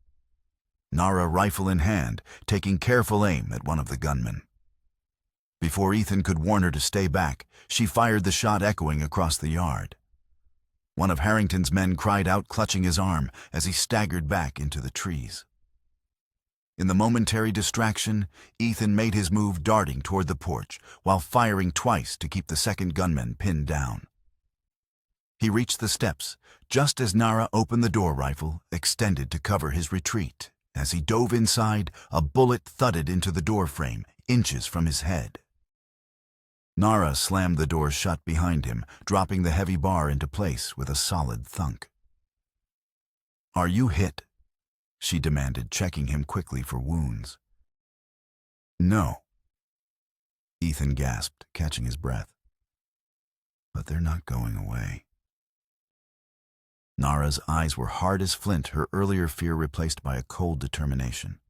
Nara, rifle in hand, taking careful aim at one of the gunmen. Before Ethan could warn her to stay back, she fired the shot, echoing across the yard. One of Harrington's men cried out, clutching his arm as he staggered back into the trees. In the momentary distraction, Ethan made his move, darting toward the porch, while firing twice to keep the second gunman pinned down. He reached the steps, just as Nara opened the door, rifle extended to cover his retreat. As he dove inside, a bullet thudded into the door frame, inches from his head. Nara slammed the door shut behind him, dropping the heavy bar into place with a solid thunk. "Are you hit?" she demanded, checking him quickly for wounds. "No," Ethan gasped, catching his breath. "But they're not going away." Nara's eyes were hard as flint, her earlier fear replaced by a cold determination.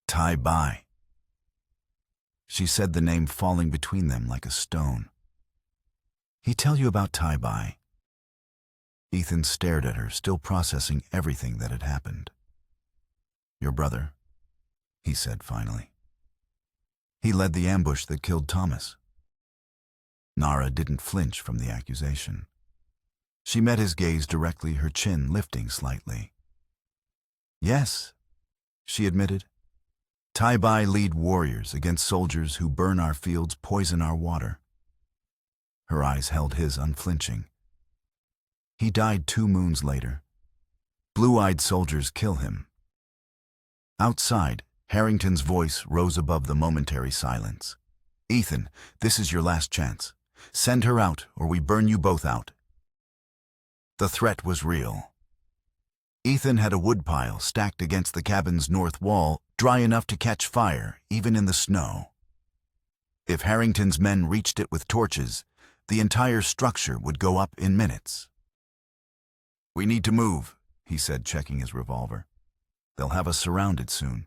"Tai-bai." She said the name falling between them like a stone. "He tell you about Tai-bai?" Ethan stared at her, still processing everything that had happened. "Your brother," he said finally. "He led the ambush that killed Thomas." Nara didn't flinch from the accusation. She met his gaze directly, her chin lifting slightly. "Yes," she admitted. "Tai-bai lead warriors against soldiers who burn our fields, poison our water." Her eyes held his unflinching. "He died 2 moons later. Blue-eyed soldiers kill him." Outside, Harrington's voice rose above the momentary silence. "Ethan, this is your last chance. Send her out, or we burn you both out." The threat was real. Ethan had a woodpile stacked against the cabin's north wall, dry enough to catch fire, even in the snow. If Harrington's men reached it with torches, the entire structure would go up in minutes. "We need to move," he said, checking his revolver. "They'll have us surrounded soon."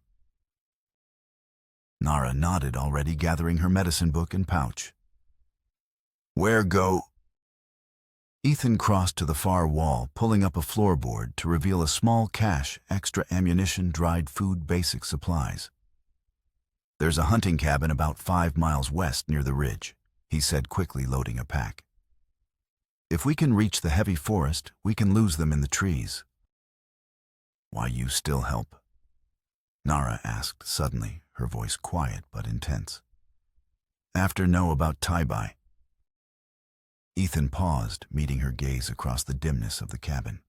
Nara nodded, already gathering her medicine book and pouch. "Where go?" Ethan crossed to the far wall, pulling up a floorboard to reveal a small cache, extra ammunition, dried food, basic supplies. "There's a hunting cabin about 5 miles west near the ridge," he said, quickly loading a pack. "If we can reach the heavy forest, we can lose them in the trees." "Why you still help?" Nara asked suddenly, her voice quiet but intense. "After know about Tai-bai." Ethan paused, meeting her gaze across the dimness of the cabin.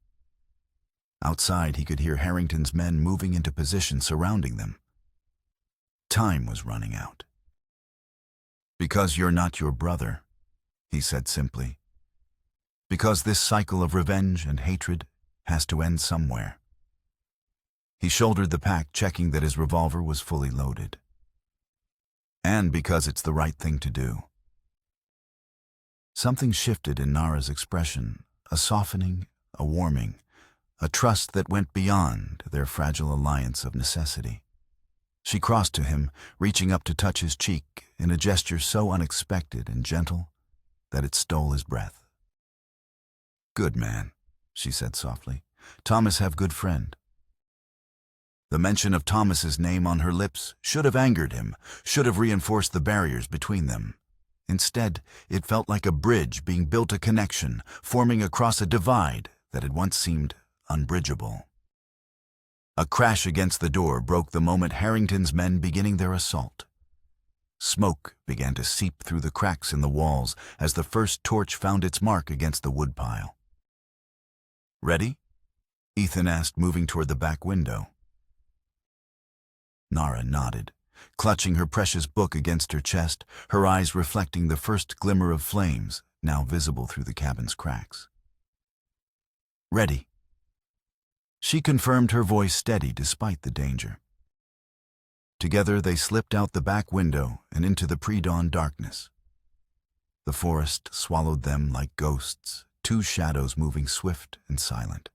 Outside, he could hear Harrington's men moving into position surrounding them. Time was running out. "Because you're not your brother," he said simply. "Because this cycle of revenge and hatred has to end somewhere." He shouldered the pack, checking that his revolver was fully loaded. "And because it's the right thing to do." Something shifted in Nara's expression, a softening, a warming, a trust that went beyond their fragile alliance of necessity. She crossed to him, reaching up to touch his cheek in a gesture so unexpected and gentle that it stole his breath. "Good man," she said softly. "Thomas have good friend." The mention of Thomas's name on her lips should have angered him, should have reinforced the barriers between them. Instead, it felt like a bridge being built, a connection, forming across a divide that had once seemed unbridgeable. A crash against the door broke the moment, Harrington's men beginning their assault. Smoke began to seep through the cracks in the walls as the first torch found its mark against the woodpile. "Ready?" Ethan asked, moving toward the back window. Nara nodded, clutching her precious book against her chest, her eyes reflecting the first glimmer of flames, now visible through the cabin's cracks. "Ready." She confirmed, her voice steady despite the danger. Together they slipped out the back window and into the pre-dawn darkness. The forest swallowed them like ghosts, 2 shadows moving swift and silent.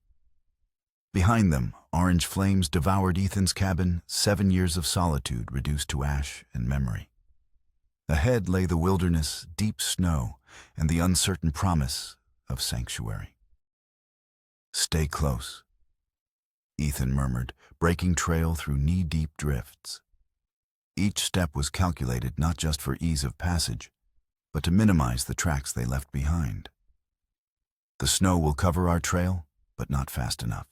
Behind them, orange flames devoured Ethan's cabin, 7 years of solitude reduced to ash and memory. Ahead lay the wilderness, deep snow, and the uncertain promise of sanctuary. "Stay close," Ethan murmured, breaking trail through knee-deep drifts. Each step was calculated not just for ease of passage, but to minimize the tracks they left behind. "The snow will cover our trail, but not fast enough."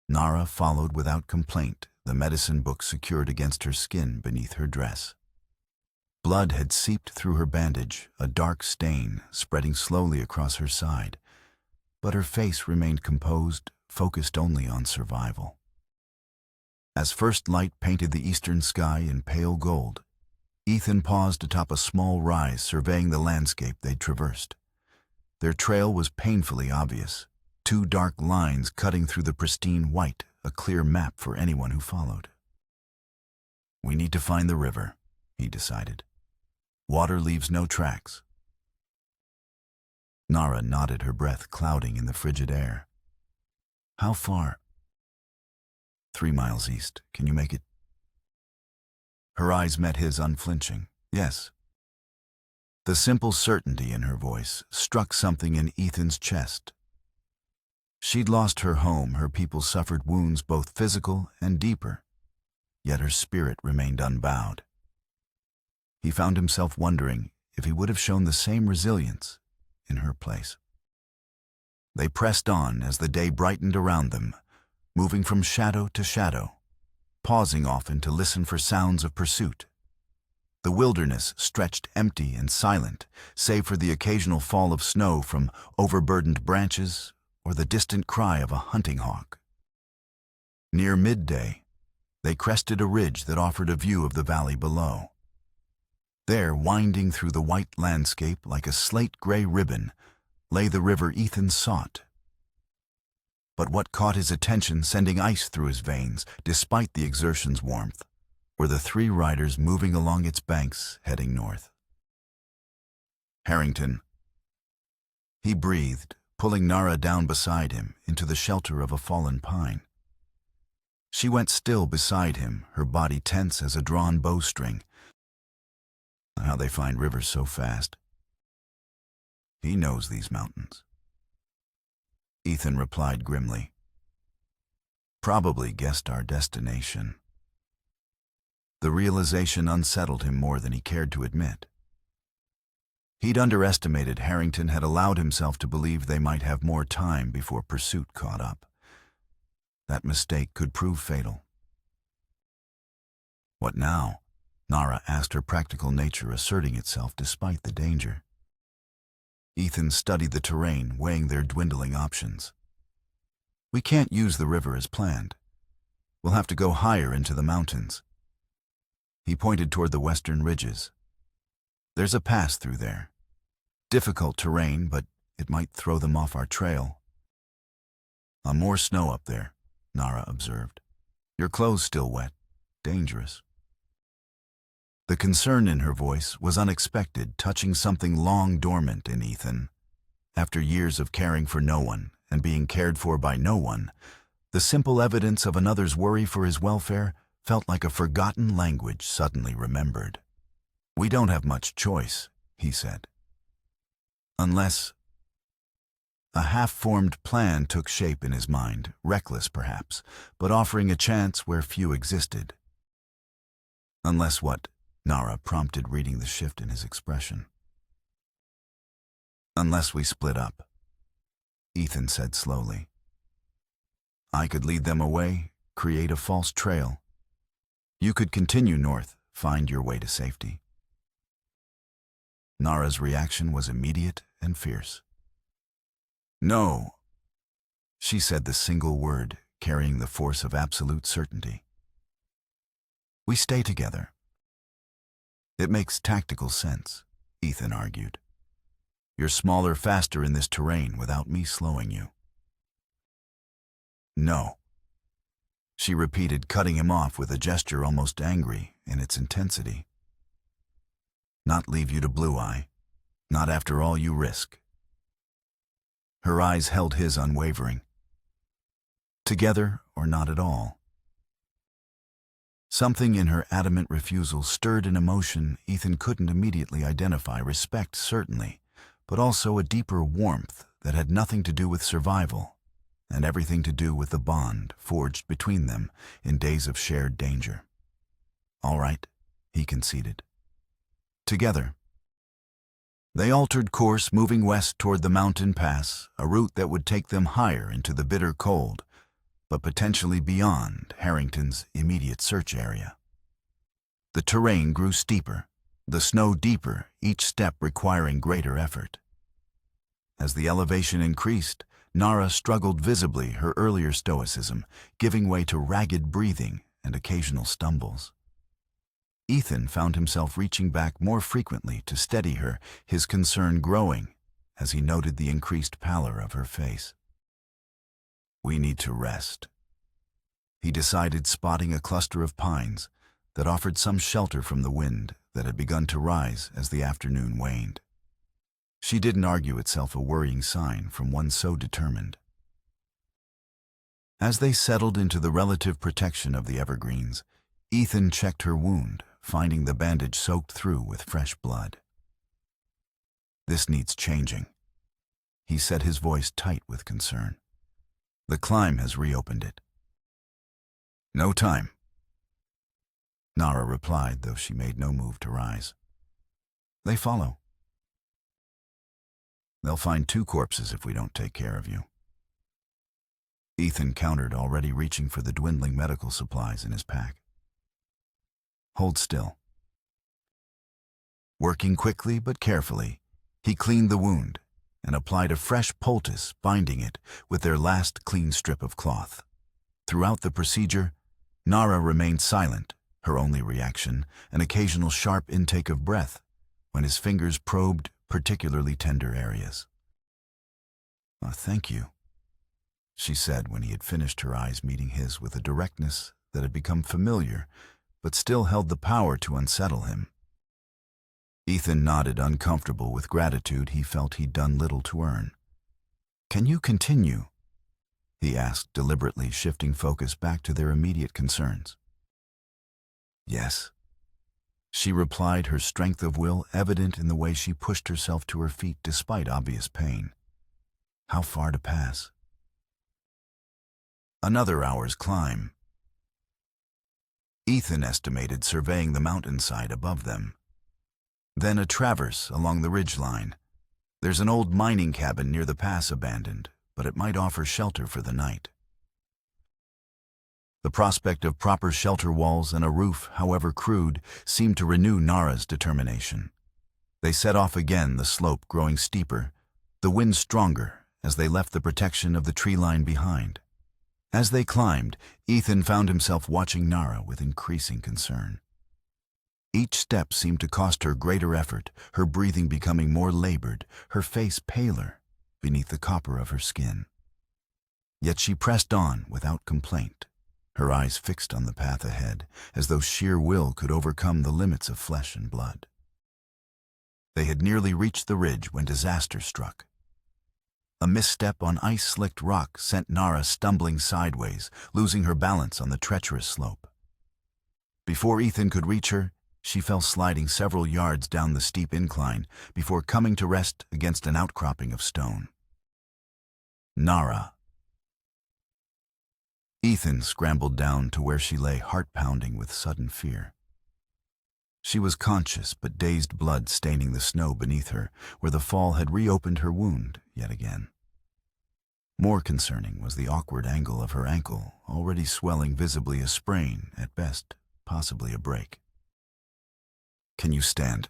Nara followed without complaint, the medicine book secured against her skin beneath her dress. Blood had seeped through her bandage, a dark stain spreading slowly across her side, but her face remained composed, focused only on survival. As first light painted the eastern sky in pale gold, Ethan paused atop a small rise, surveying the landscape they'd traversed. Their trail was painfully obvious, two dark lines cutting through the pristine white, a clear map for anyone who followed. "We need to find the river," he decided. "Water leaves no tracks." Nara nodded, her breath clouding in the frigid air. "How far?" 3 miles east. Can you make it?" Her eyes met his unflinching. "Yes." The simple certainty in her voice struck something in Ethan's chest. She'd lost her home, her people suffered wounds both physical and deeper, yet her spirit remained unbowed. He found himself wondering if he would have shown the same resilience in her place. They pressed on as the day brightened around them, moving from shadow to shadow, pausing often to listen for sounds of pursuit. The wilderness stretched empty and silent, save for the occasional fall of snow from overburdened branches or the distant cry of a hunting hawk. Near midday, they crested a ridge that offered a view of the valley below. There, winding through the white landscape like a slate-gray ribbon, lay the river Ethan sought. But what caught his attention, sending ice through his veins, despite the exertion's warmth, were the 3 riders moving along its banks, heading north. "Harrington." He breathed, pulling Nara down beside him into the shelter of a fallen pine. She went still beside him, her body tense as a drawn bowstring. How they find rivers so fast. "He knows these mountains." Ethan replied grimly. "Probably guessed our destination." The realization unsettled him more than he cared to admit. He'd underestimated Harrington, had allowed himself to believe they might have more time before pursuit caught up. That mistake could prove fatal. "What now?" Nara asked, her practical nature asserting itself despite the danger. Ethan studied the terrain, weighing their dwindling options. "We can't use the river as planned. We'll have to go higher into the mountains." He pointed toward the western ridges. "There's a pass through there. Difficult terrain, but it might throw them off our trail." More snow up there," Nara observed. "Your clothes still wet. Dangerous." The concern in her voice was unexpected, touching something long dormant in Ethan. After years of caring for no one and being cared for by no one, the simple evidence of another's worry for his welfare felt like a forgotten language suddenly remembered. "We don't have much choice," he said. "Unless—" A half-formed plan took shape in his mind, reckless perhaps, but offering a chance where few existed. "Unless what?" Nara prompted, reading the shift in his expression. "Unless we split up," Ethan said slowly. "I could lead them away, create a false trail. You could continue north, find your way to safety." Nara's reaction was immediate and fierce. "No," she said, the single word carrying the force of absolute certainty. "We stay together." "It makes tactical sense," Ethan argued. "You're smaller, faster in this terrain without me slowing you." "No," she repeated, cutting him off with a gesture almost angry in its intensity. "Not leave you to Blue Eye. Not after all you risk." Her eyes held his unwavering. Together or not at all. Something in her adamant refusal stirred an emotion Ethan couldn't immediately identify. Respect, certainly, but also a deeper warmth that had nothing to do with survival and everything to do with the bond forged between them in days of shared danger. "All right," he conceded. "Together." They altered course, moving west toward the mountain pass, a route that would take them higher into the bitter cold, but potentially beyond Harrington's immediate search area. The terrain grew steeper, the snow deeper, each step requiring greater effort. As the elevation increased, Nara struggled visibly, her earlier stoicism giving way to ragged breathing and occasional stumbles. Ethan found himself reaching back more frequently to steady her, his concern growing as he noted the increased pallor of her face. "We need to rest," he decided, spotting a cluster of pines that offered some shelter from the wind that had begun to rise as the afternoon waned. She didn't argue itself a worrying sign from one so determined. As they settled into the relative protection of the evergreens, Ethan checked her wound, finding the bandage soaked through with fresh blood. "This needs changing," he said, his voice tight with concern. "The climb has reopened it." "No time," Nara replied, though she made no move to rise. "They follow. They'll find 2 corpses if we don't take care of you," Ethan countered, already reaching for the dwindling medical supplies in his pack. "Hold still." Working quickly but carefully, he cleaned the wound and applied a fresh poultice, binding it with their last clean strip of cloth. Throughout the procedure, Nara remained silent, her only reaction an occasional sharp intake of breath when his fingers probed particularly tender areas. "Thank you," she said when he had finished, her eyes meeting his with a directness that had become familiar but still held the power to unsettle him. Ethan nodded, uncomfortable with gratitude he felt he'd done little to earn. "Can you continue?" he asked, deliberately shifting focus back to their immediate concerns. "Yes," she replied, her strength of will evident in the way she pushed herself to her feet despite obvious pain. How far to pass? Another hour's climb, Ethan estimated, surveying the mountainside above them. Then a traverse along the ridgeline. There's an old mining cabin near the pass abandoned, but it might offer shelter for the night. The prospect of proper shelter walls and a roof, however crude, seemed to renew Nara's determination. They set off again, the slope growing steeper, the wind stronger as they left the protection of the tree line behind. As they climbed, Ethan found himself watching Nara with increasing concern. Each step seemed to cost her greater effort, her breathing becoming more labored, her face paler beneath the copper of her skin. Yet she pressed on without complaint, her eyes fixed on the path ahead, as though sheer will could overcome the limits of flesh and blood. They had nearly reached the ridge when disaster struck. A misstep on ice-slicked rock sent Nara stumbling sideways, losing her balance on the treacherous slope. Before Ethan could reach her, she fell sliding several yards down the steep incline before coming to rest against an outcropping of stone. "Nara." Ethan scrambled down to where she lay, heart pounding with sudden fear. She was conscious, but dazed, blood staining the snow beneath her, where the fall had reopened her wound yet again. More concerning was the awkward angle of her ankle, already swelling, visibly a sprain, at best, possibly a break. "Can you stand?"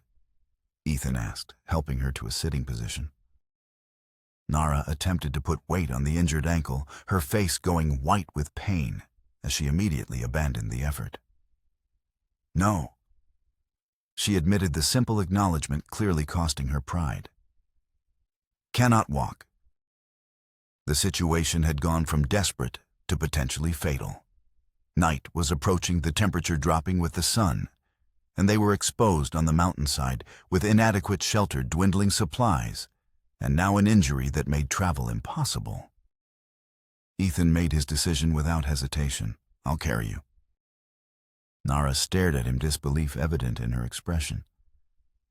Ethan asked, helping her to a sitting position. Nara attempted to put weight on the injured ankle, her face going white with pain as she immediately abandoned the effort. "No," she admitted, the simple acknowledgement clearly costing her pride. "Cannot walk." The situation had gone from desperate to potentially fatal. Night was approaching, the temperature dropping with the sun, and they were exposed on the mountainside with inadequate shelter, dwindling supplies, and now an injury that made travel impossible. Ethan made his decision without hesitation. "I'll carry you." Nara stared at him, disbelief evident in her expression.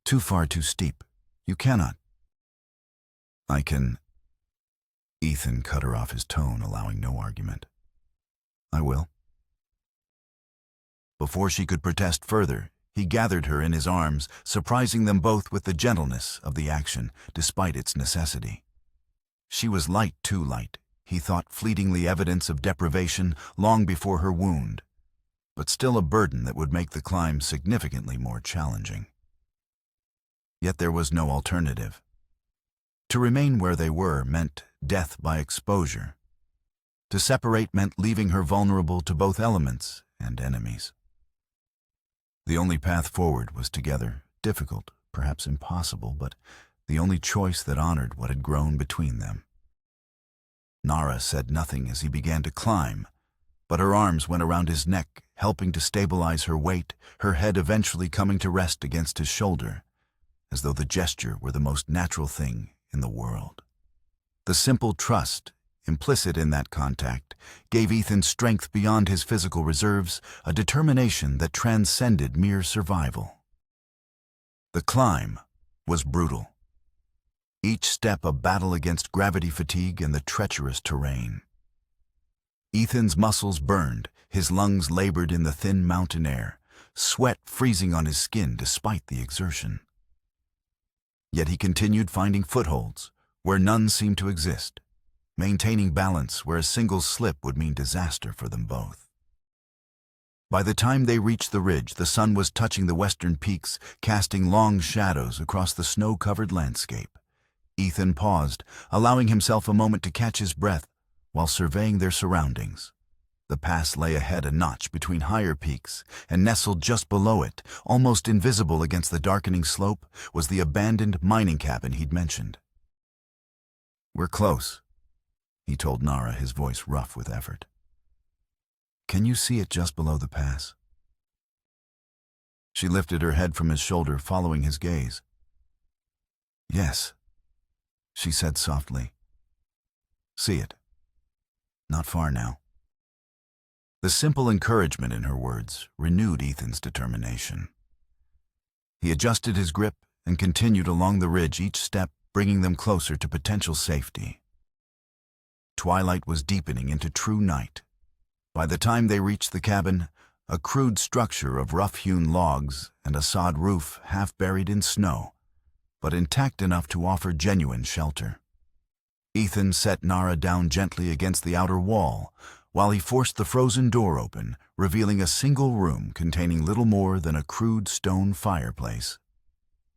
"Too far, too steep. You cannot." "I can..." Ethan cut her off, his tone allowing no argument. "I will." Before she could protest further, he gathered her in his arms, surprising them both with the gentleness of the action, despite its necessity. She was light, too light, he thought, fleetingly evidence of deprivation long before her wound, but still a burden that would make the climb significantly more challenging. Yet there was no alternative. To remain where they were meant death by exposure. To separate meant leaving her vulnerable to both elements and enemies. The only path forward was together, difficult, perhaps impossible, but the only choice that honored what had grown between them. Nara said nothing as he began to climb, but her arms went around his neck, helping to stabilize her weight, her head eventually coming to rest against his shoulder, as though the gesture were the most natural thing in the world. The simple trust implicit in that contact gave Ethan strength beyond his physical reserves, a determination that transcended mere survival. The climb was brutal. Each step a battle against gravity fatigue and the treacherous terrain. Ethan's muscles burned, his lungs labored in the thin mountain air, sweat freezing on his skin despite the exertion. Yet he continued finding footholds where none seemed to exist, maintaining balance where a single slip would mean disaster for them both. By the time they reached the ridge, the sun was touching the western peaks, casting long shadows across the snow-covered landscape. Ethan paused, allowing himself a moment to catch his breath while surveying their surroundings. The pass lay ahead a notch between higher peaks, and nestled just below it, almost invisible against the darkening slope, was the abandoned mining cabin he'd mentioned. "We're close," he told Nara, his voice rough with effort. "Can you see it just below the pass?" She lifted her head from his shoulder, following his gaze. "Yes," she said softly. "See it. Not far now." The simple encouragement in her words renewed Ethan's determination. He adjusted his grip and continued along the ridge, each step bringing them closer to potential safety. Twilight was deepening into true night. By the time they reached the cabin, a crude structure of rough-hewn logs and a sod roof half buried in snow, but intact enough to offer genuine shelter. Ethan set Nara down gently against the outer wall, while he forced the frozen door open, revealing a single room containing little more than a crude stone fireplace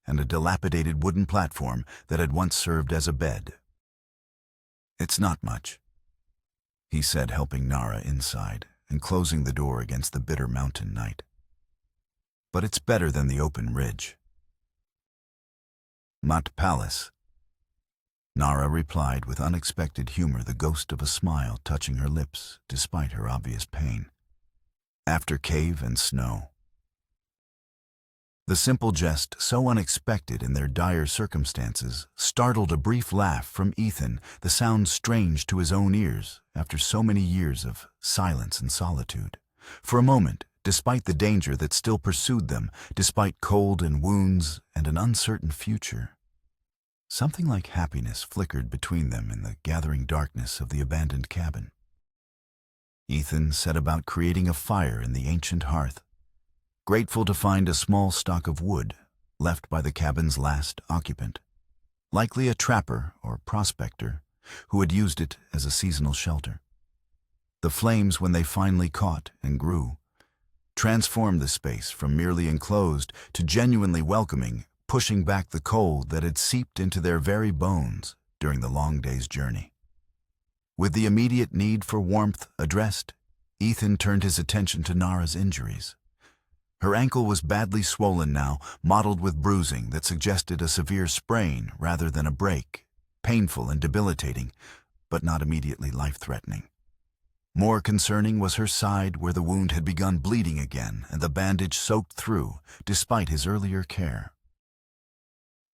and a dilapidated wooden platform that had once served as a bed. "It's not much," he said, helping Nara inside and closing the door against the bitter mountain night. "But it's better than the open ridge." "Mat Palace," Nara replied with unexpected humor, the ghost of a smile touching her lips despite her obvious pain. "After cave and snow." The simple jest, so unexpected in their dire circumstances, startled a brief laugh from Ethan, the sound strange to his own ears after so many years of silence and solitude. For a moment, despite the danger that still pursued them, despite cold and wounds and an uncertain future, something like happiness flickered between them in the gathering darkness of the abandoned cabin. Ethan set about creating a fire in the ancient hearth, grateful to find a small stock of wood left by the cabin's last occupant, likely a trapper or prospector who had used it as a seasonal shelter. The flames, when they finally caught and grew, transformed the space from merely enclosed to genuinely welcoming, pushing back the cold that had seeped into their very bones during the long day's journey. With the immediate need for warmth addressed, Ethan turned his attention to Nara's injuries. Her ankle was badly swollen now, mottled with bruising that suggested a severe sprain rather than a break, painful and debilitating, but not immediately life-threatening. More concerning was her side, where the wound had begun bleeding again and the bandage soaked through, despite his earlier care.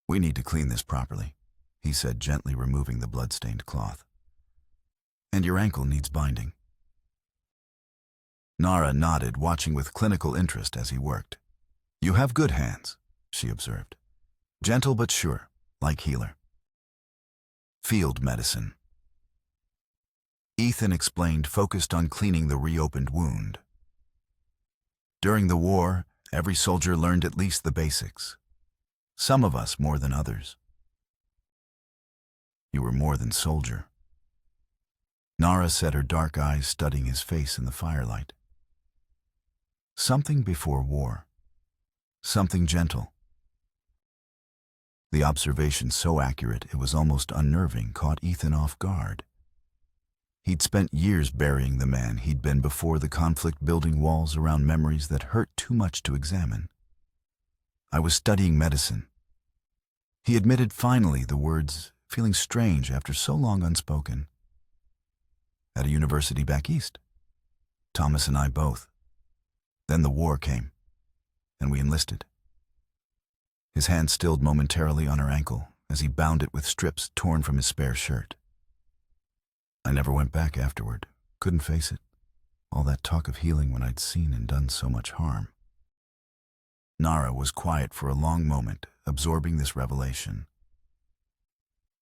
"We need to clean this properly," he said, gently removing the blood-stained cloth. "And your ankle needs binding." Nara nodded, watching with clinical interest as he worked. "You have good hands," she observed. "Gentle but sure, like healer." "Field medicine," Ethan explained, focused on cleaning the reopened wound. "During the war, every soldier learned at least the basics. Some of us more than others." "You were more than soldier." Nara said, her dark eyes studying his face in the firelight. "Something before war. Something gentle. The observation, so accurate it was almost unnerving, caught Ethan off guard. He'd spent years burying the man he'd been before the conflict, building walls around memories that hurt too much to examine. "I was studying medicine," he admitted finally, the words feeling strange after so long unspoken. "At a university back east. Thomas and I both. Then the war came, and we enlisted." His hand stilled momentarily on her ankle as he bound it with strips torn from his spare shirt. "I never went back afterward. Couldn't face it. All that talk of healing when I'd seen and done so much harm." Nara was quiet for a long moment, absorbing this revelation.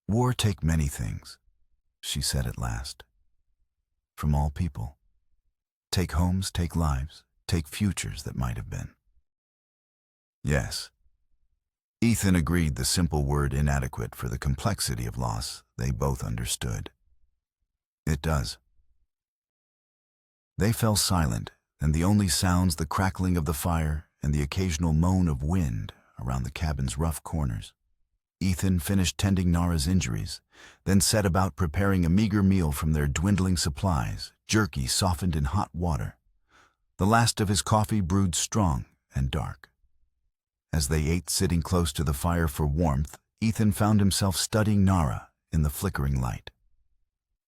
"War take many things," she said at last. "From all people. Take homes, take lives, take futures that might have been." "Yes." Ethan agreed, the simple word inadequate for the complexity of loss they both understood. "It does." They fell silent, and the only sounds the crackling of the fire and the occasional moan of wind around the cabin's rough corners. Ethan finished tending Nara's injuries, then set about preparing a meager meal from their dwindling supplies, jerky softened in hot water. The last of his coffee brewed strong and dark. As they ate sitting close to the fire for warmth, Ethan found himself studying Nara in the flickering light.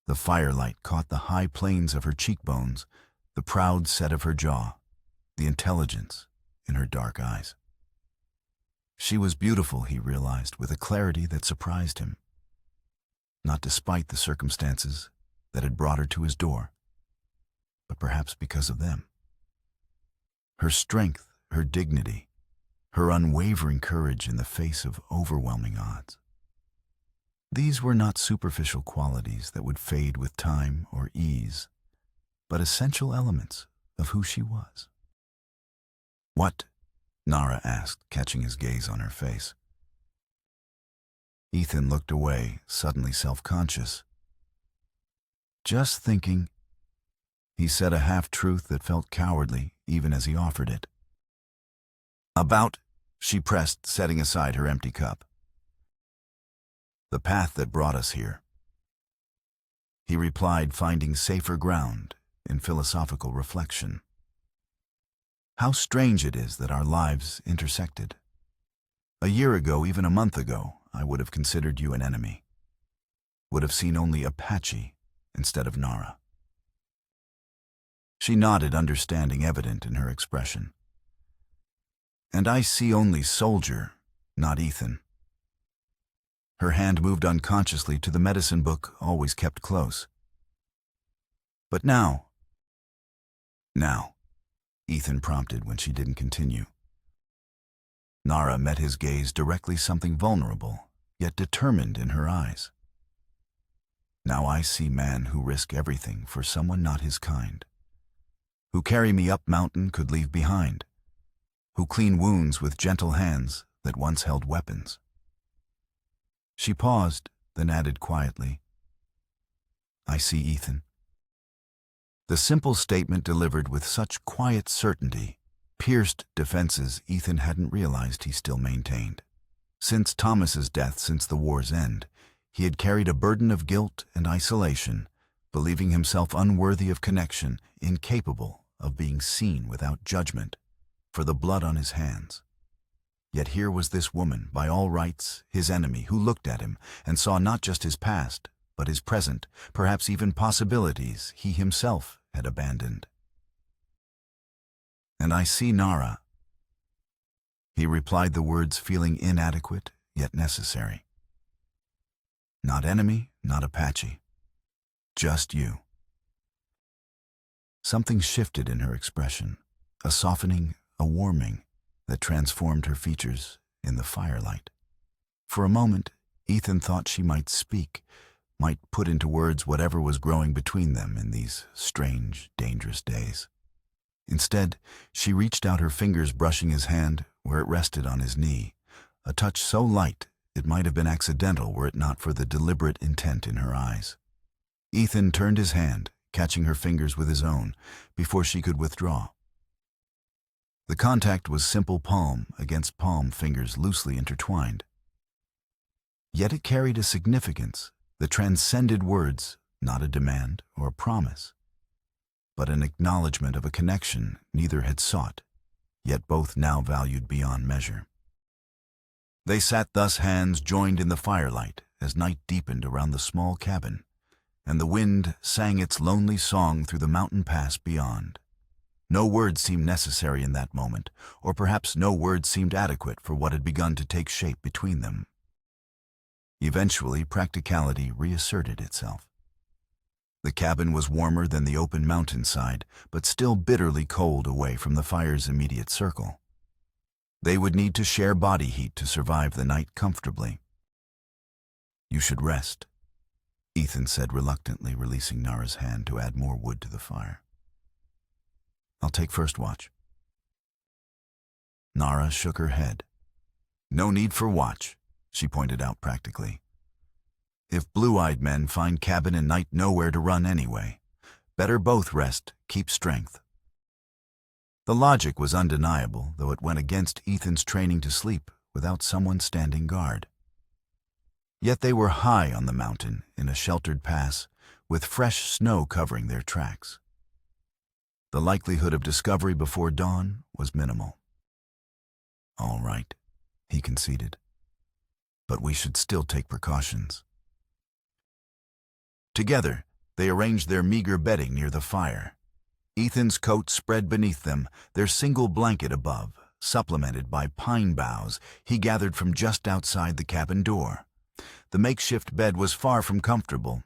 The firelight caught the high planes of her cheekbones, the proud set of her jaw, the intelligence in her dark eyes. She was beautiful, he realized, with a clarity that surprised him. Not despite the circumstances that had brought her to his door, but perhaps because of them. Her strength, her dignity, her unwavering courage in the face of overwhelming odds. These were not superficial qualities that would fade with time or ease, but essential elements of who she was. "What?" Nara asked, catching his gaze on her face. Ethan looked away, suddenly self-conscious. "Just thinking," he said, a half-truth that felt cowardly even as he offered it. "About?" she pressed, setting aside her empty cup. "The path that brought us here," he replied, finding safer ground in philosophical reflection. "How strange it is that our lives intersected. A year ago, even a month ago, I would have considered you an enemy. Would have seen only Apache instead of Nara." She nodded, understanding evident in her expression. "And I see only soldier, not Ethan." Her hand moved unconsciously to the medicine book always kept close. "But now," Ethan prompted when she didn't continue. Nara met his gaze directly, something vulnerable, yet determined in her eyes. "Now I see man who risk everything for someone not his kind, who carry me up mountain could leave behind, who clean wounds with gentle hands that once held weapons." She paused, then added quietly, "I see Ethan." The simple statement, delivered with such quiet certainty, pierced defenses Ethan hadn't realized he still maintained. Since Thomas's death, since the war's end, he had carried a burden of guilt and isolation, believing himself unworthy of connection, incapable of being seen without judgment, for the blood on his hands. Yet here was this woman, by all rights his enemy, who looked at him and saw not just his past, but his present, perhaps even possibilities he himself had abandoned. "And I see Nara," he replied, the words feeling inadequate yet necessary. "Not enemy, not Apache. Just you." Something shifted in her expression, a softening, a warming, that transformed her features in the firelight. For a moment, Ethan thought she might speak, might put into words whatever was growing between them in these strange, dangerous days. Instead, she reached out her fingers, brushing his hand where it rested on his knee, a touch so light it might have been accidental were it not for the deliberate intent in her eyes. Ethan turned his hand, catching her fingers with his own, before she could withdraw. The contact was simple, palm against palm, fingers loosely intertwined. Yet it carried a significance that transcended words, not a demand or a promise, but an acknowledgement of a connection neither had sought, yet both now valued beyond measure. They sat thus, hands joined in the firelight, as night deepened around the small cabin, and the wind sang its lonely song through the mountain pass beyond. No words seemed necessary in that moment, or perhaps no words seemed adequate for what had begun to take shape between them. Eventually, practicality reasserted itself. The cabin was warmer than the open mountainside, but still bitterly cold away from the fire's immediate circle. They would need to share body heat to survive the night comfortably. "You should rest," Ethan said reluctantly, releasing Nara's hand to add more wood to the fire. "I'll take first watch." Nara shook her head. "No need for watch," she pointed out practically. "If blue-eyed men find cabin and night nowhere to run anyway, better both rest, keep strength." The logic was undeniable, though it went against Ethan's training to sleep without someone standing guard. Yet they were high on the mountain in a sheltered pass, with fresh snow covering their tracks. The likelihood of discovery before dawn was minimal. "All right," he conceded, "but we should still take precautions." Together, they arranged their meager bedding near the fire. Ethan's coat spread beneath them, their single blanket above, supplemented by pine boughs he gathered from just outside the cabin door. The makeshift bed was far from comfortable,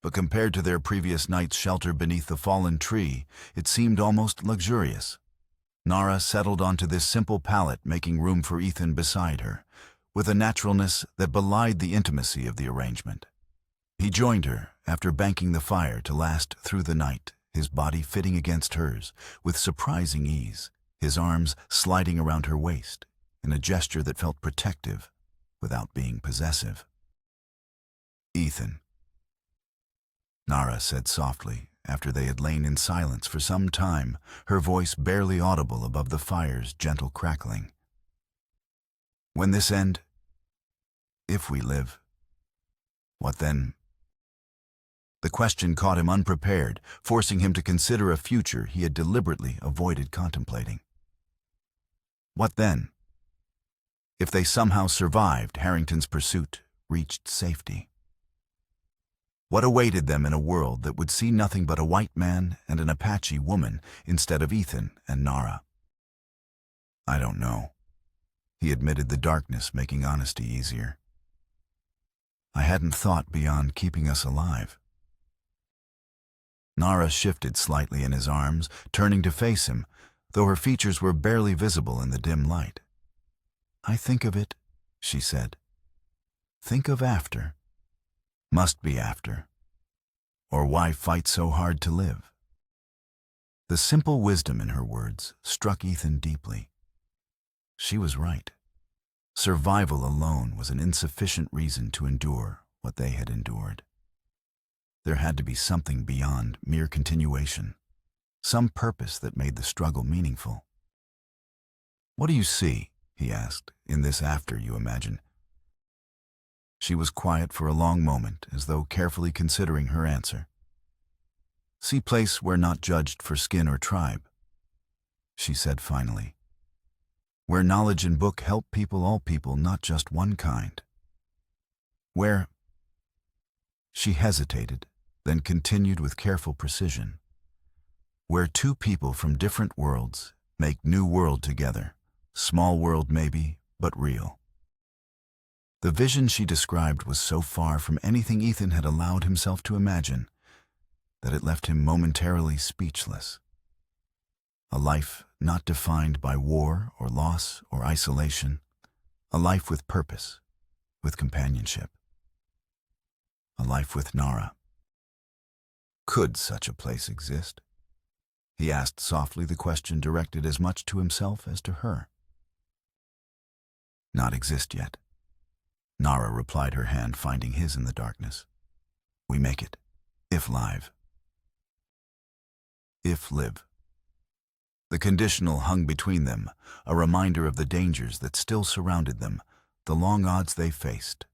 but compared to their previous night's shelter beneath the fallen tree, it seemed almost luxurious. Nara settled onto this simple pallet, making room for Ethan beside her, with a naturalness that belied the intimacy of the arrangement. He joined her after banking the fire to last through the night, his body fitting against hers with surprising ease, his arms sliding around her waist in a gesture that felt protective without being possessive. "Ethan," Nara said softly after they had lain in silence for some time, her voice barely audible above the fire's gentle crackling. "When this end, if we live, what then?" The question caught him unprepared, forcing him to consider a future he had deliberately avoided contemplating. What then? If they somehow survived Harrington's pursuit, reached safety? What awaited them in a world that would see nothing but a white man and an Apache woman instead of Ethan and Nara? "I don't know," he admitted, the darkness making honesty easier. "I hadn't thought beyond keeping us alive." Nara shifted slightly in his arms, turning to face him, though her features were barely visible in the dim light. "I think of it," she said. "Think of after. Must be after. Or why fight so hard to live?" The simple wisdom in her words struck Ethan deeply. She was right. Survival alone was an insufficient reason to endure what they had endured. There had to be something beyond mere continuation, some purpose that made the struggle meaningful. "What do you see," he asked, "in this after you imagine?" She was quiet for a long moment, as though carefully considering her answer. "See place where not judged for skin or tribe," she said finally. "Where knowledge and book help people, all people, not just one kind. Where—" She hesitated, then continued with careful precision. "Where two people from different worlds make new world together, small world maybe, but real." The vision she described was so far from anything Ethan had allowed himself to imagine that it left him momentarily speechless. A life not defined by war or loss or isolation, a life with purpose, with companionship. A life with Nara. Could such a place exist? He asked softly, the question directed as much to himself as to her. "Not exist yet," Nara replied, her hand finding his in the darkness. "We make it, if live. If live." The conditional hung between them, a reminder of the dangers that still surrounded them, the long odds they faced.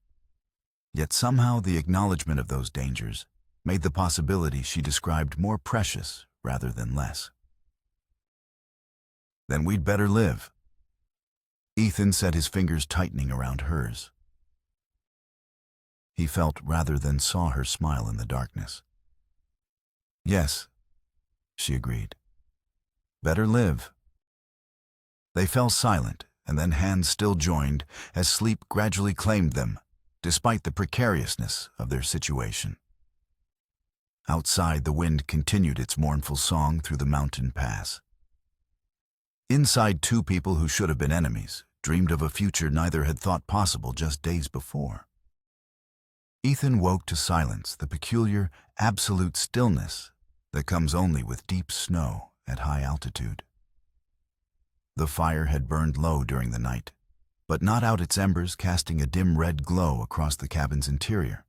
Yet somehow the acknowledgement of those dangers made the possibility she described more precious rather than less. Then we'd better live. Ethan said, his fingers tightening around hers. He felt rather than saw her smile in the darkness. Yes, she agreed. Better live. They fell silent, and then hands still joined as sleep gradually claimed them, despite the precariousness of their situation. Outside, the wind continued its mournful song through the mountain pass. Inside, two people who should have been enemies dreamed of a future neither had thought possible just days before. Ethan woke to silence, the peculiar, absolute stillness that comes only with deep snow at high altitude. The fire had burned low during the night, but not out its embers, casting a dim red glow across the cabin's interior.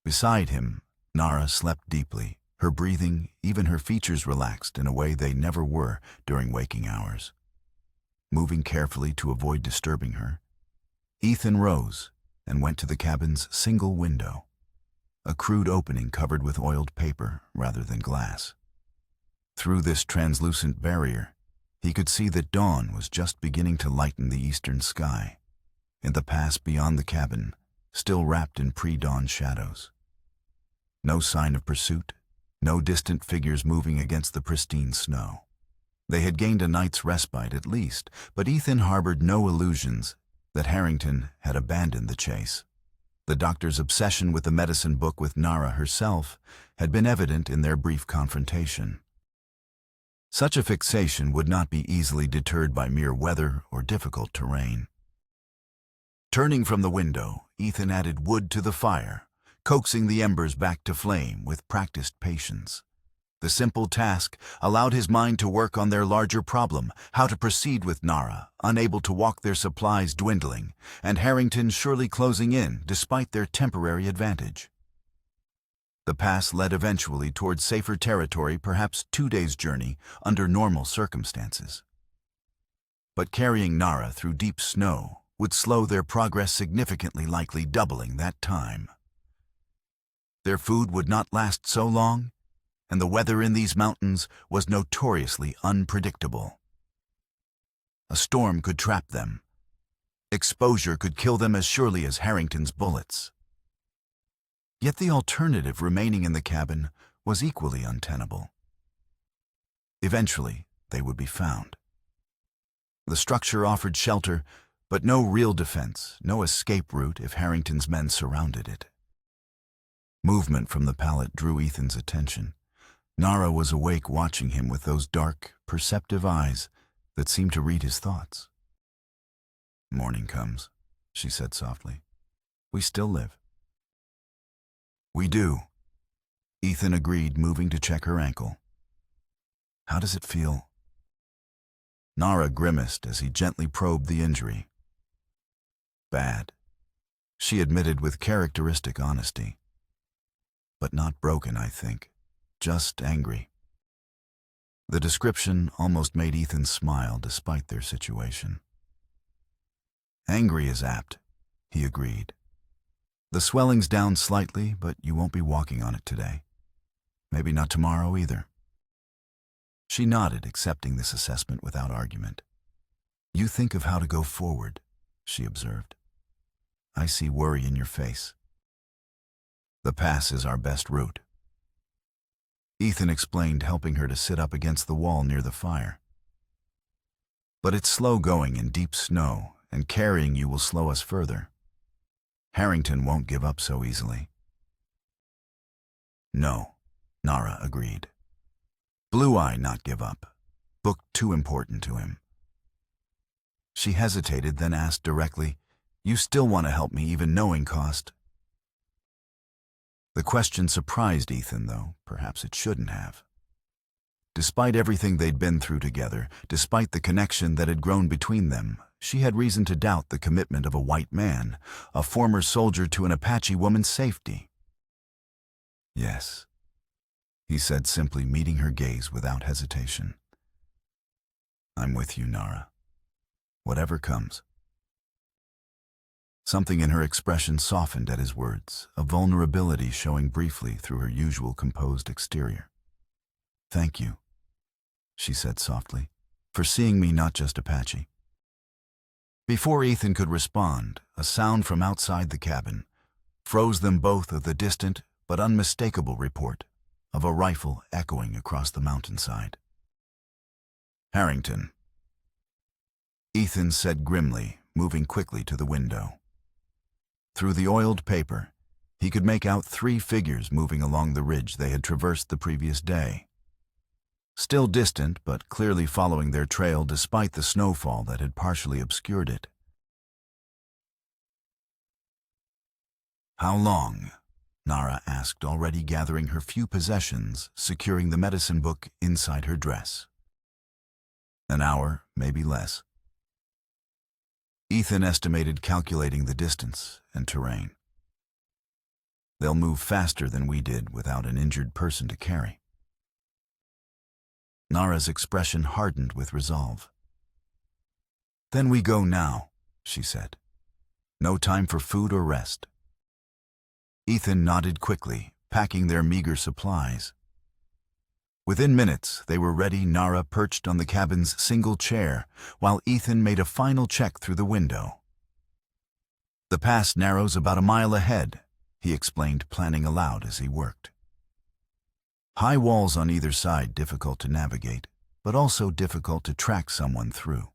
Beside him, Nara slept deeply, her breathing, even her features relaxed in a way they never were during waking hours. Moving carefully to avoid disturbing her, Ethan rose and went to the cabin's single window, a crude opening covered with oiled paper rather than glass. Through this translucent barrier, he could see that dawn was just beginning to lighten the eastern sky, in the pass beyond the cabin, still wrapped in pre-dawn shadows. No sign of pursuit, no distant figures moving against the pristine snow. They had gained a night's respite at least, but Ethan harbored no illusions that Harrington had abandoned the chase. The doctor's obsession with the medicine book with Nara herself had been evident in their brief confrontation. Such a fixation would not be easily deterred by mere weather or difficult terrain. Turning from the window, Ethan added wood to the fire, coaxing the embers back to flame with practiced patience. The simple task allowed his mind to work on their larger problem, how to proceed with Nara, unable to walk, their supplies dwindling, and Harrington surely closing in despite their temporary advantage. The pass led eventually toward safer territory, perhaps 2 days' journey under normal circumstances. But carrying Nara through deep snow would slow their progress significantly, likely doubling that time. Their food would not last so long, and the weather in these mountains was notoriously unpredictable. A storm could trap them. Exposure could kill them as surely as Harrington's bullets. Yet the alternative, remaining in the cabin, was equally untenable. Eventually, they would be found. The structure offered shelter, but no real defense, no escape route if Harrington's men surrounded it. Movement from the pallet drew Ethan's attention. Nara was awake, watching him with those dark, perceptive eyes that seemed to read his thoughts. "Morning comes," she said softly. "We still live." "We do," Ethan agreed, moving to check her ankle. "How does it feel?" Nara grimaced as he gently probed the injury. "Bad," she admitted with characteristic honesty. "But not broken, I think. Just angry." The description almost made Ethan smile despite their situation. "Angry is apt," he agreed. "The swelling's down slightly, but you won't be walking on it today. Maybe not tomorrow either." She nodded, accepting this assessment without argument. "You think of how to go forward," she observed. "I see worry in your face." "The pass is our best route," Ethan explained, helping her to sit up against the wall near the fire. "But it's slow going in deep snow, and carrying you will slow us further. Harrington won't give up so easily." "No," Nara agreed. "Blue Eye not give up. Book too important to him." She hesitated, then asked directly, "You still want to help me, even knowing cost?" The question surprised Ethan, though perhaps it shouldn't have. Despite everything they'd been through together, despite the connection that had grown between them, she had reason to doubt the commitment of a white man, a former soldier, to an Apache woman's safety. "Yes," he said simply, meeting her gaze without hesitation. "I'm with you, Nara. Whatever comes." Something in her expression softened at his words, a vulnerability showing briefly through her usual composed exterior. "Thank you," she said softly, "for seeing me, not just Apache." Before Ethan could respond, a sound from outside the cabin froze them both of the distant but unmistakable report of a rifle echoing across the mountainside. "Harrington," Ethan said grimly, moving quickly to the window. Through the oiled paper, he could make out 3 figures moving along the ridge they had traversed the previous day. Still distant, but clearly following their trail despite the snowfall that had partially obscured it. "How long?" Nara asked, already gathering her few possessions, securing the medicine book inside her dress. "An hour, maybe less." Ethan estimated, calculating the distance and terrain. "They'll move faster than we did without an injured person to carry." Nara's expression hardened with resolve. "Then we go now," she said. "No time for food or rest." Ethan nodded quickly, packing their meager supplies. Within minutes, they were ready, Nara perched on the cabin's single chair, while Ethan made a final check through the window. "The pass narrows about a mile ahead," he explained, planning aloud as he worked. "High walls on either side, difficult to navigate, but also difficult to track someone through.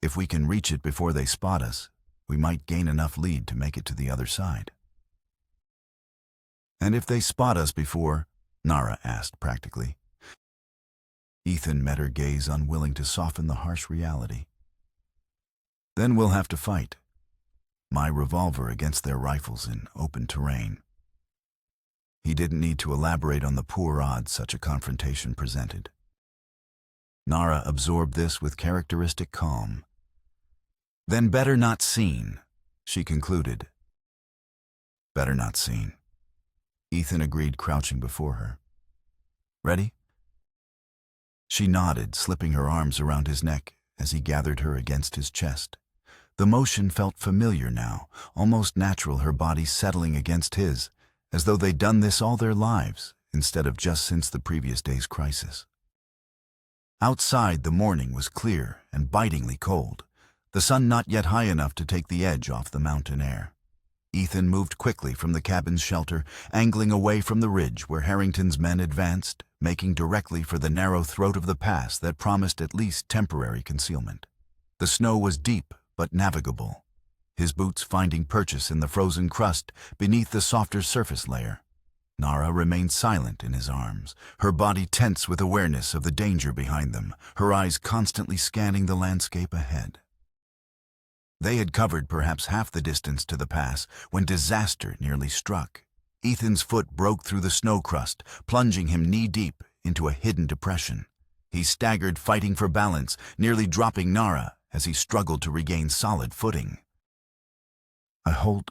If we can reach it before they spot us, we might gain enough lead to make it to the other side." "And if they spot us before?" Nara asked practically. Ethan met her gaze, unwilling to soften the harsh reality. "Then we'll have to fight. My revolver against their rifles in open terrain." He didn't need to elaborate on the poor odds such a confrontation presented. Nara absorbed this with characteristic calm. "Then better not seen," she concluded. "Better not seen," Ethan agreed, crouching before her. "Ready?" She nodded, slipping her arms around his neck as he gathered her against his chest. The motion felt familiar now, almost natural, her body settling against his, as though they'd done this all their lives, instead of just since the previous day's crisis. Outside, the morning was clear and bitingly cold, the sun not yet high enough to take the edge off the mountain air. Ethan moved quickly from the cabin's shelter, angling away from the ridge where Harrington's men advanced, making directly for the narrow throat of the pass that promised at least temporary concealment. The snow was deep but navigable, his boots finding purchase in the frozen crust beneath the softer surface layer. Nara remained silent in his arms, her body tense with awareness of the danger behind them, her eyes constantly scanning the landscape ahead. They had covered perhaps half the distance to the pass when disaster nearly struck. Ethan's foot broke through the snow crust, plunging him knee-deep into a hidden depression. He staggered, fighting for balance, nearly dropping Nara as he struggled to regain solid footing. "I hold,"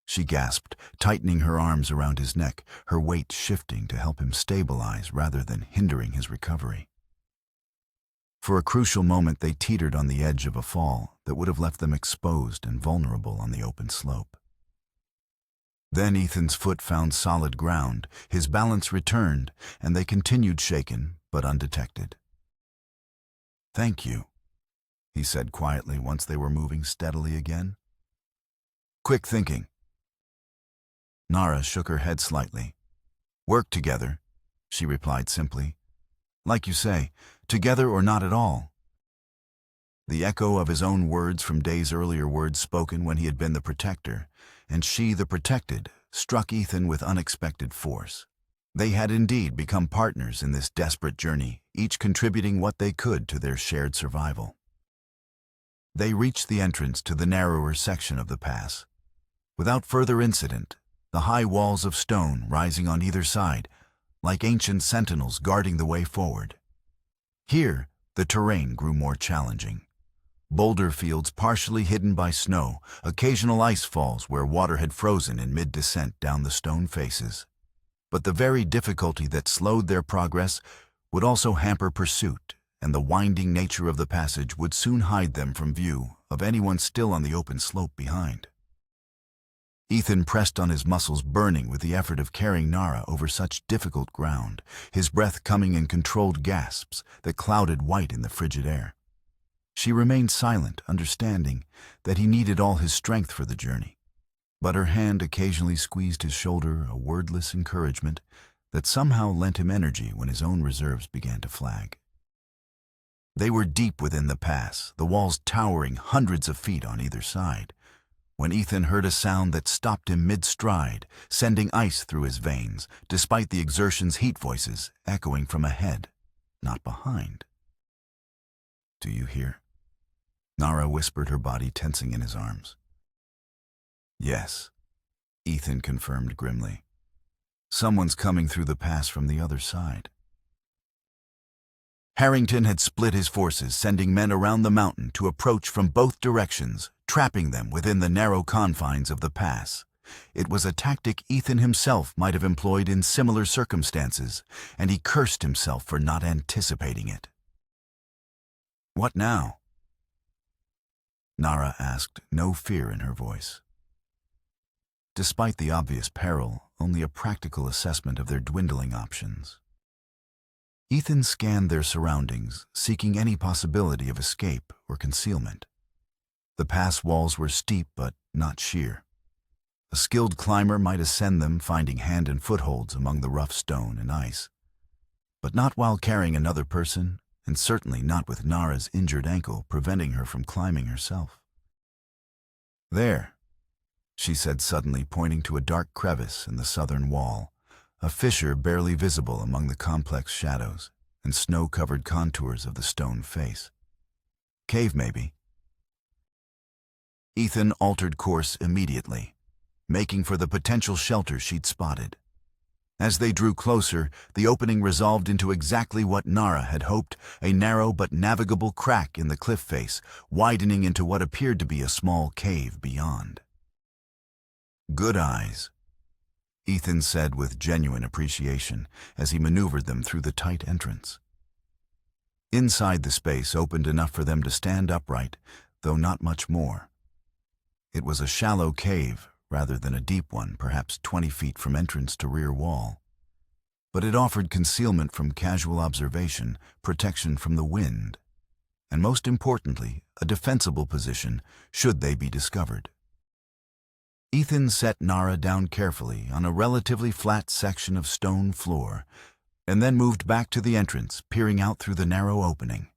she gasped, tightening her arms around his neck, her weight shifting to help him stabilize rather than hindering his recovery. For a crucial moment, they teetered on the edge of a fall that would have left them exposed and vulnerable on the open slope. Then Ethan's foot found solid ground, his balance returned, and they continued, shaken but undetected. "Thank you," he said quietly once they were moving steadily again. "Quick thinking." Nara shook her head slightly. "Work together," she replied simply. "Like you say, together or not at all." The echo of his own words from days earlier, words spoken when he had been the protector, and she the protected, struck Ethan with unexpected force. They had indeed become partners in this desperate journey, each contributing what they could to their shared survival. They reached the entrance to the narrower section of the pass. Without further incident, the high walls of stone rising on either side, like ancient sentinels guarding the way forward. Here, the terrain grew more challenging. Boulder fields partially hidden by snow, occasional ice falls where water had frozen in mid-descent down the stone faces. But the very difficulty that slowed their progress would also hamper pursuit, and the winding nature of the passage would soon hide them from view of anyone still on the open slope behind. Ethan pressed on, his muscles burning with the effort of carrying Nara over such difficult ground, his breath coming in controlled gasps that clouded white in the frigid air. She remained silent, understanding that he needed all his strength for the journey, but her hand occasionally squeezed his shoulder, a wordless encouragement that somehow lent him energy when his own reserves began to flag. They were deep within the pass, the walls towering hundreds of feet on either side, when Ethan heard a sound that stopped him mid-stride, sending ice through his veins, despite the exertion's heat voices echoing from ahead, not behind. "Do you hear?" Nara whispered, her body tensing in his arms. "Yes," Ethan confirmed grimly. "Someone's coming through the pass from the other side." Harrington had split his forces, sending men around the mountain to approach from both directions, trapping them within the narrow confines of the pass. It was a tactic Ethan himself might have employed in similar circumstances, and he cursed himself for not anticipating it. "What now?" Nara asked, no fear in her voice. Despite the obvious peril, only a practical assessment of their dwindling options. Ethan scanned their surroundings, seeking any possibility of escape or concealment. The pass walls were steep but not sheer. A skilled climber might ascend them, finding hand and footholds among the rough stone and ice. But not while carrying another person, and certainly not with Nara's injured ankle preventing her from climbing herself. "There," she said suddenly, pointing to a dark crevice in the southern wall, a fissure barely visible among the complex shadows and snow-covered contours of the stone face. "Cave, maybe." Ethan altered course immediately, making for the potential shelter she'd spotted. As they drew closer, the opening resolved into exactly what Nara had hoped, a narrow but navigable crack in the cliff face, widening into what appeared to be a small cave beyond. "Good eyes," Ethan said with genuine appreciation as he maneuvered them through the tight entrance. Inside, the space opened enough for them to stand upright, though not much more. It was a shallow cave rather than a deep one, perhaps 20 feet from entrance to rear wall. But it offered concealment from casual observation, protection from the wind, and most importantly, a defensible position should they be discovered. Ethan set Nara down carefully on a relatively flat section of stone floor, and then moved back to the entrance, peering out through the narrow opening.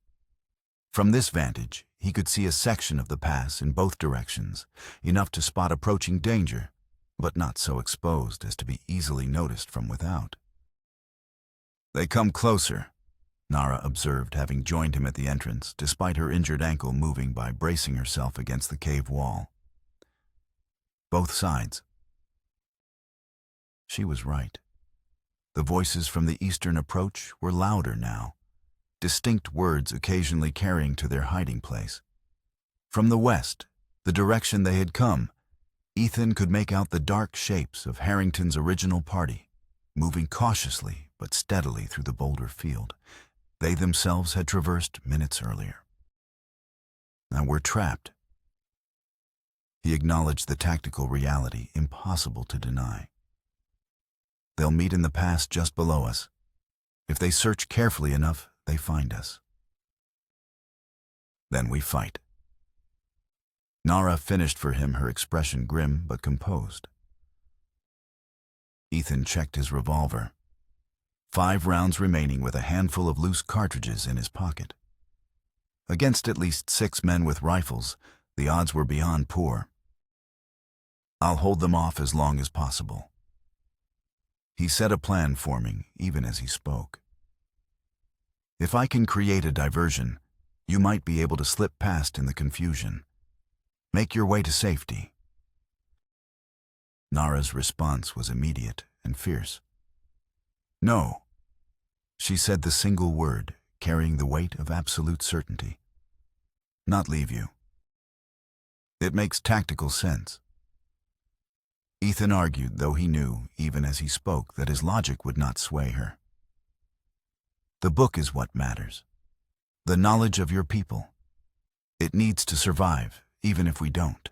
From this vantage, he could see a section of the pass in both directions, enough to spot approaching danger, but not so exposed as to be easily noticed from without. "They come closer," Nara observed, having joined him at the entrance, despite her injured ankle moving by bracing herself against the cave wall. "Both sides." She was right. The voices from the eastern approach were louder now, distinct words occasionally carrying to their hiding place. From the west, the direction they had come, Ethan could make out the dark shapes of Harrington's original party, moving cautiously but steadily through the boulder field they themselves had traversed minutes earlier. "Now we're trapped." He acknowledged the tactical reality, impossible to deny. "They'll meet in the pass just below us. If they search carefully enough, they find us. Then we fight." Nara finished for him, her expression grim but composed. Ethan checked his revolver, 5 rounds remaining with a handful of loose cartridges in his pocket. Against at least 6 men with rifles, the odds were beyond poor. "I'll hold them off as long as possible." He set a plan forming even as he spoke. "If I can create a diversion, you might be able to slip past in the confusion. Make your way to safety." Nara's response was immediate and fierce. "No." She said the single word, carrying the weight of absolute certainty. "Not leave you. It makes tactical sense." Ethan argued, though he knew, even as he spoke, that his logic would not sway her. "The book is what matters. The knowledge of your people. It needs to survive, even if we don't.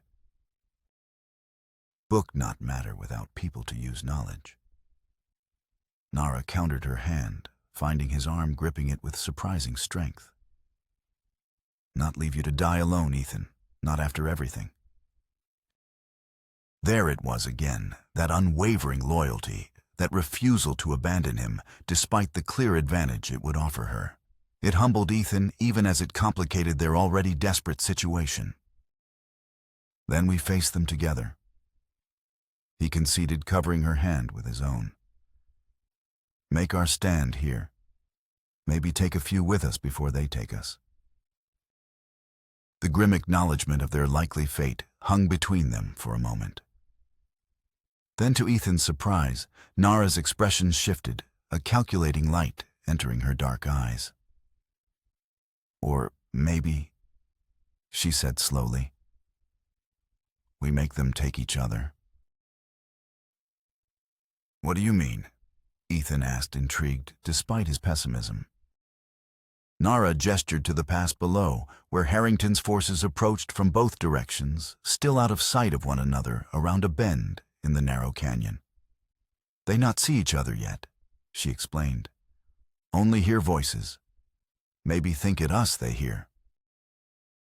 Book not matter without people to use knowledge. Nara countered her hand, finding his arm gripping it with surprising strength. Not leave you to die alone, Ethan. Not after everything. There it was again, that unwavering loyalty, that refusal to abandon him, despite the clear advantage it would offer her. It humbled Ethan even as it complicated their already desperate situation. Then we faced them together. He conceded, covering her hand with his own. Make our stand here. Maybe take a few with us before they take us. The grim acknowledgement of their likely fate hung between them for a moment. Then, to Ethan's surprise, Nara's expression shifted, a calculating light entering her dark eyes. Or maybe, she said slowly, we make them take each other. What do you mean? Ethan asked, intrigued, despite his pessimism. Nara gestured to the pass below, where Harrington's forces approached from both directions, still out of sight of one another around a bend in the narrow canyon. They not see each other yet, she explained. Only hear voices. Maybe think it us they hear.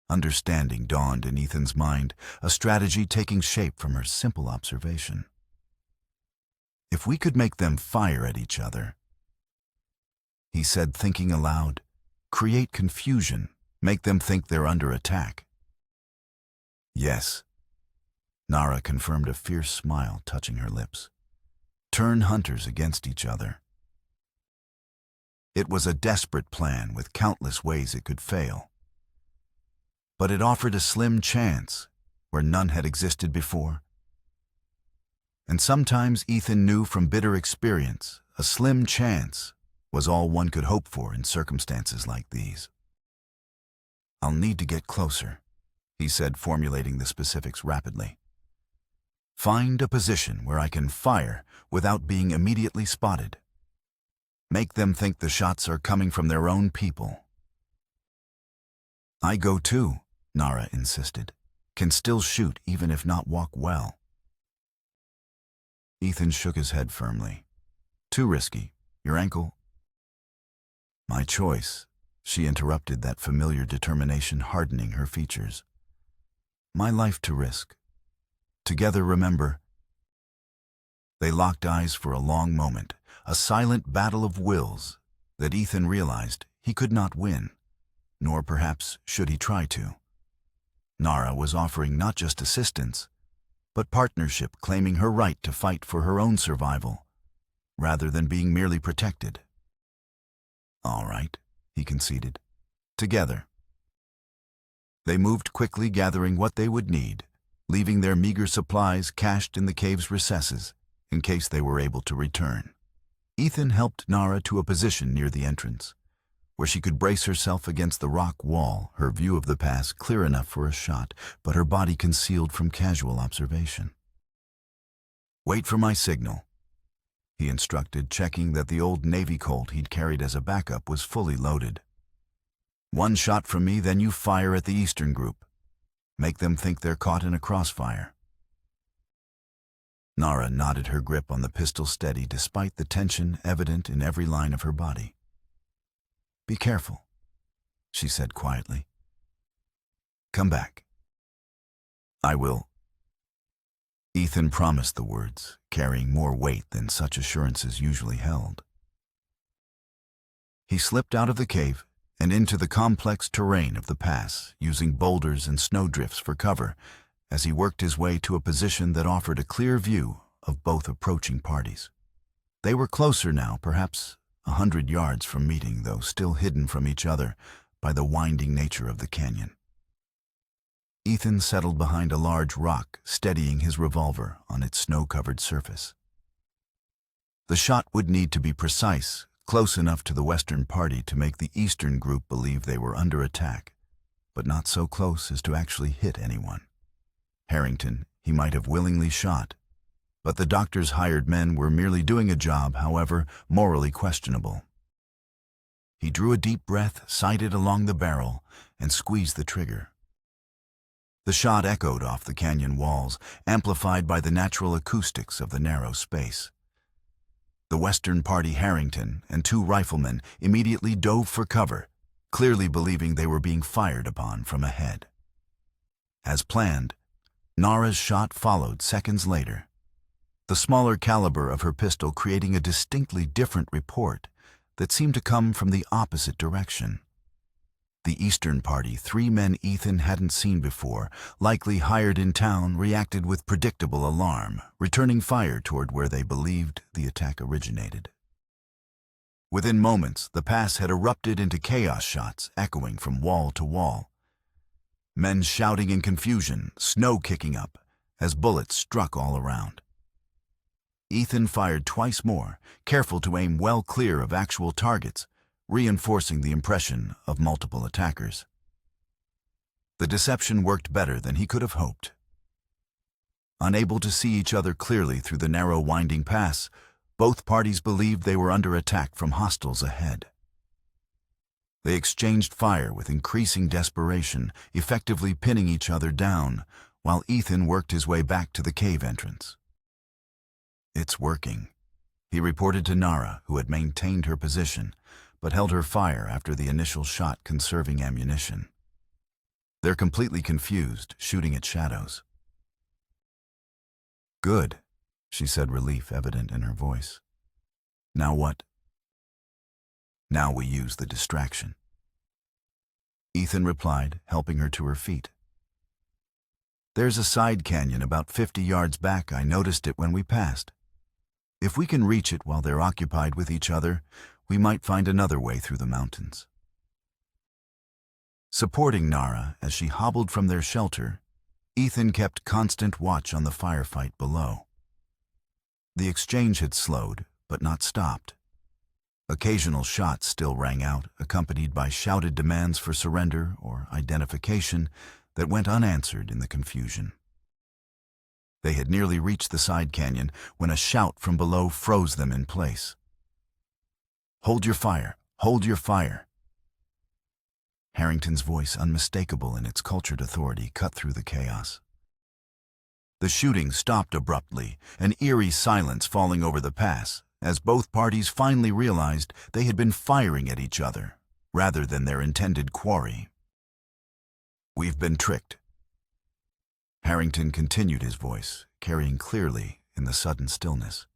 Understanding dawned in Ethan's mind, a strategy taking shape from her simple observation. If we could make them fire at each other, he said, thinking aloud, create confusion, make them think they're under attack. Yes, Nara confirmed, a fierce smile touching her lips. Turn hunters against each other. It was a desperate plan with countless ways it could fail. But it offered a slim chance where none had existed before. And sometimes Ethan knew from bitter experience, a slim chance was all one could hope for in circumstances like these. I'll need to get closer, he said, formulating the specifics rapidly. Find a position where I can fire without being immediately spotted. Make them think the shots are coming from their own people. I go too, Nara insisted. Can still shoot even if not walk well. Ethan shook his head firmly. Too risky. Your ankle? My choice, she interrupted, that familiar determination hardening her features. My life to risk. Together, remember. They locked eyes for a long moment, a silent battle of wills that Ethan realized he could not win, nor perhaps should he try to. Nara was offering not just assistance, but partnership, claiming her right to fight for her own survival, rather than being merely protected. All right, he conceded. Together. They moved quickly, gathering what they would need, leaving their meager supplies cached in the cave's recesses in case they were able to return. Ethan helped Nara to a position near the entrance, where she could brace herself against the rock wall, her view of the pass clear enough for a shot, but her body concealed from casual observation. Wait for my signal, he instructed, checking that the old Navy Colt he'd carried as a backup was fully loaded. One shot from me, then you fire at the eastern group. Make them think they're caught in a crossfire. Nara nodded, her grip on the pistol steady despite the tension evident in every line of her body. Be careful, she said quietly. Come back. I will. Ethan promised the words, carrying more weight than such assurances usually held. He slipped out of the cave and into the complex terrain of the pass, using boulders and snowdrifts for cover as he worked his way to a position that offered a clear view of both approaching parties. They were closer now, perhaps 100 yards from meeting, though still hidden from each other by the winding nature of the canyon. Ethan settled behind a large rock, steadying his revolver on its snow-covered surface. The shot would need to be precise, close enough to the western party to make the eastern group believe they were under attack, but not so close as to actually hit anyone. Harrington he might have willingly shot, but the doctor's hired men were merely doing a job, however morally questionable. He drew a deep breath, sighted along the barrel, and squeezed the trigger. The shot echoed off the canyon walls, amplified by the natural acoustics of the narrow space. The Western Party Harrington and 2 riflemen immediately dove for cover, clearly believing they were being fired upon from ahead. As planned, Nara's shot followed seconds later, the smaller caliber of her pistol creating a distinctly different report that seemed to come from the opposite direction. The Eastern Party, 3 men Ethan hadn't seen before, likely hired in town, reacted with predictable alarm, returning fire toward where they believed the attack originated. Within moments, the pass had erupted into chaos shots echoing from wall to wall. Men shouting in confusion, snow kicking up, as bullets struck all around. Ethan fired twice more, careful to aim well clear of actual targets, reinforcing the impression of multiple attackers. The deception worked better than he could have hoped. Unable to see each other clearly through the narrow winding pass, both parties believed they were under attack from hostiles ahead. They exchanged fire with increasing desperation, effectively pinning each other down, while Ethan worked his way back to the cave entrance. "It's working," he reported to Nara, who had maintained her position, but held her fire after the initial shot, conserving ammunition. "They're completely confused, shooting at shadows." "Good," she said, relief evident in her voice. "Now what?" "Now we use the distraction," Ethan replied, helping her to her feet. "There's a side canyon about 50 yards back. I noticed it when we passed. If we can reach it while they're occupied with each other, we might find another way through the mountains." Supporting Nara as she hobbled from their shelter, Ethan kept constant watch on the firefight below. The exchange had slowed, but not stopped. Occasional shots still rang out, accompanied by shouted demands for surrender or identification that went unanswered in the confusion. They had nearly reached the side canyon when a shout from below froze them in place. "Hold your fire! Hold your fire!" Harrington's voice, unmistakable in its cultured authority, cut through the chaos. The shooting stopped abruptly, an eerie silence falling over the pass, as both parties finally realized they had been firing at each other, rather than their intended quarry. "We've been tricked." Harrington continued his voice, carrying clearly in the sudden stillness.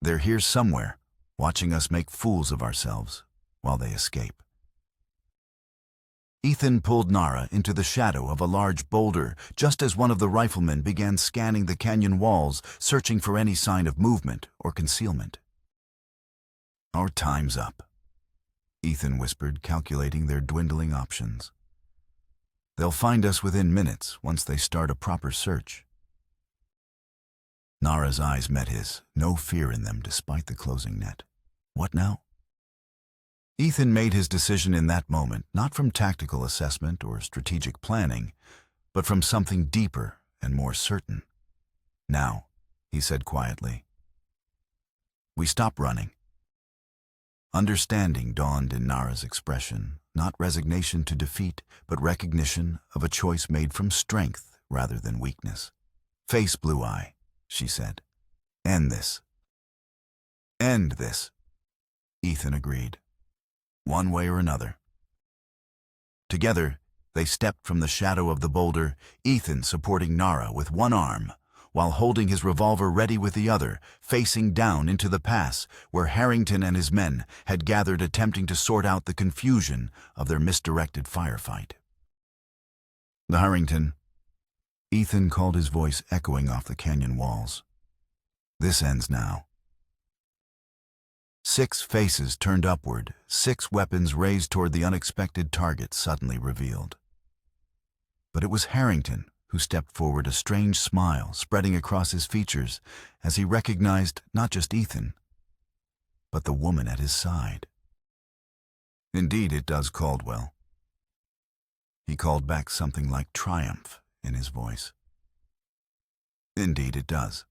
"They're here somewhere, watching us make fools of ourselves while they escape." Ethan pulled Nara into the shadow of a large boulder just as one of the riflemen began scanning the canyon walls, searching for any sign of movement or concealment. "Our time's up," Ethan whispered, calculating their dwindling options. "They'll find us within minutes once they start a proper search." Nara's eyes met his, no fear in them despite the closing net. "What now?" Ethan made his decision in that moment, not from tactical assessment or strategic planning, but from something deeper and more certain. "Now," he said quietly, "we stop running." Understanding dawned in Nara's expression, not resignation to defeat, but recognition of a choice made from strength rather than weakness. "Face blue eye," she said. "End this." "End this," Ethan agreed. "One way or another." Together, they stepped from the shadow of the boulder, Ethan supporting Nara with one arm, while holding his revolver ready with the other, facing down into the pass where Harrington and his men had gathered, attempting to sort out the confusion of their misdirected firefight. "The Harrington," Ethan called, his voice echoing off the canyon walls. "This ends now." 6 faces turned upward, 6 weapons raised toward the unexpected target suddenly revealed. But it was Harrington who stepped forward, a strange smile spreading across his features as he recognized not just Ethan, but the woman at his side. "Indeed it does, Caldwell." He called back, something like triumph in his voice. "Indeed it does."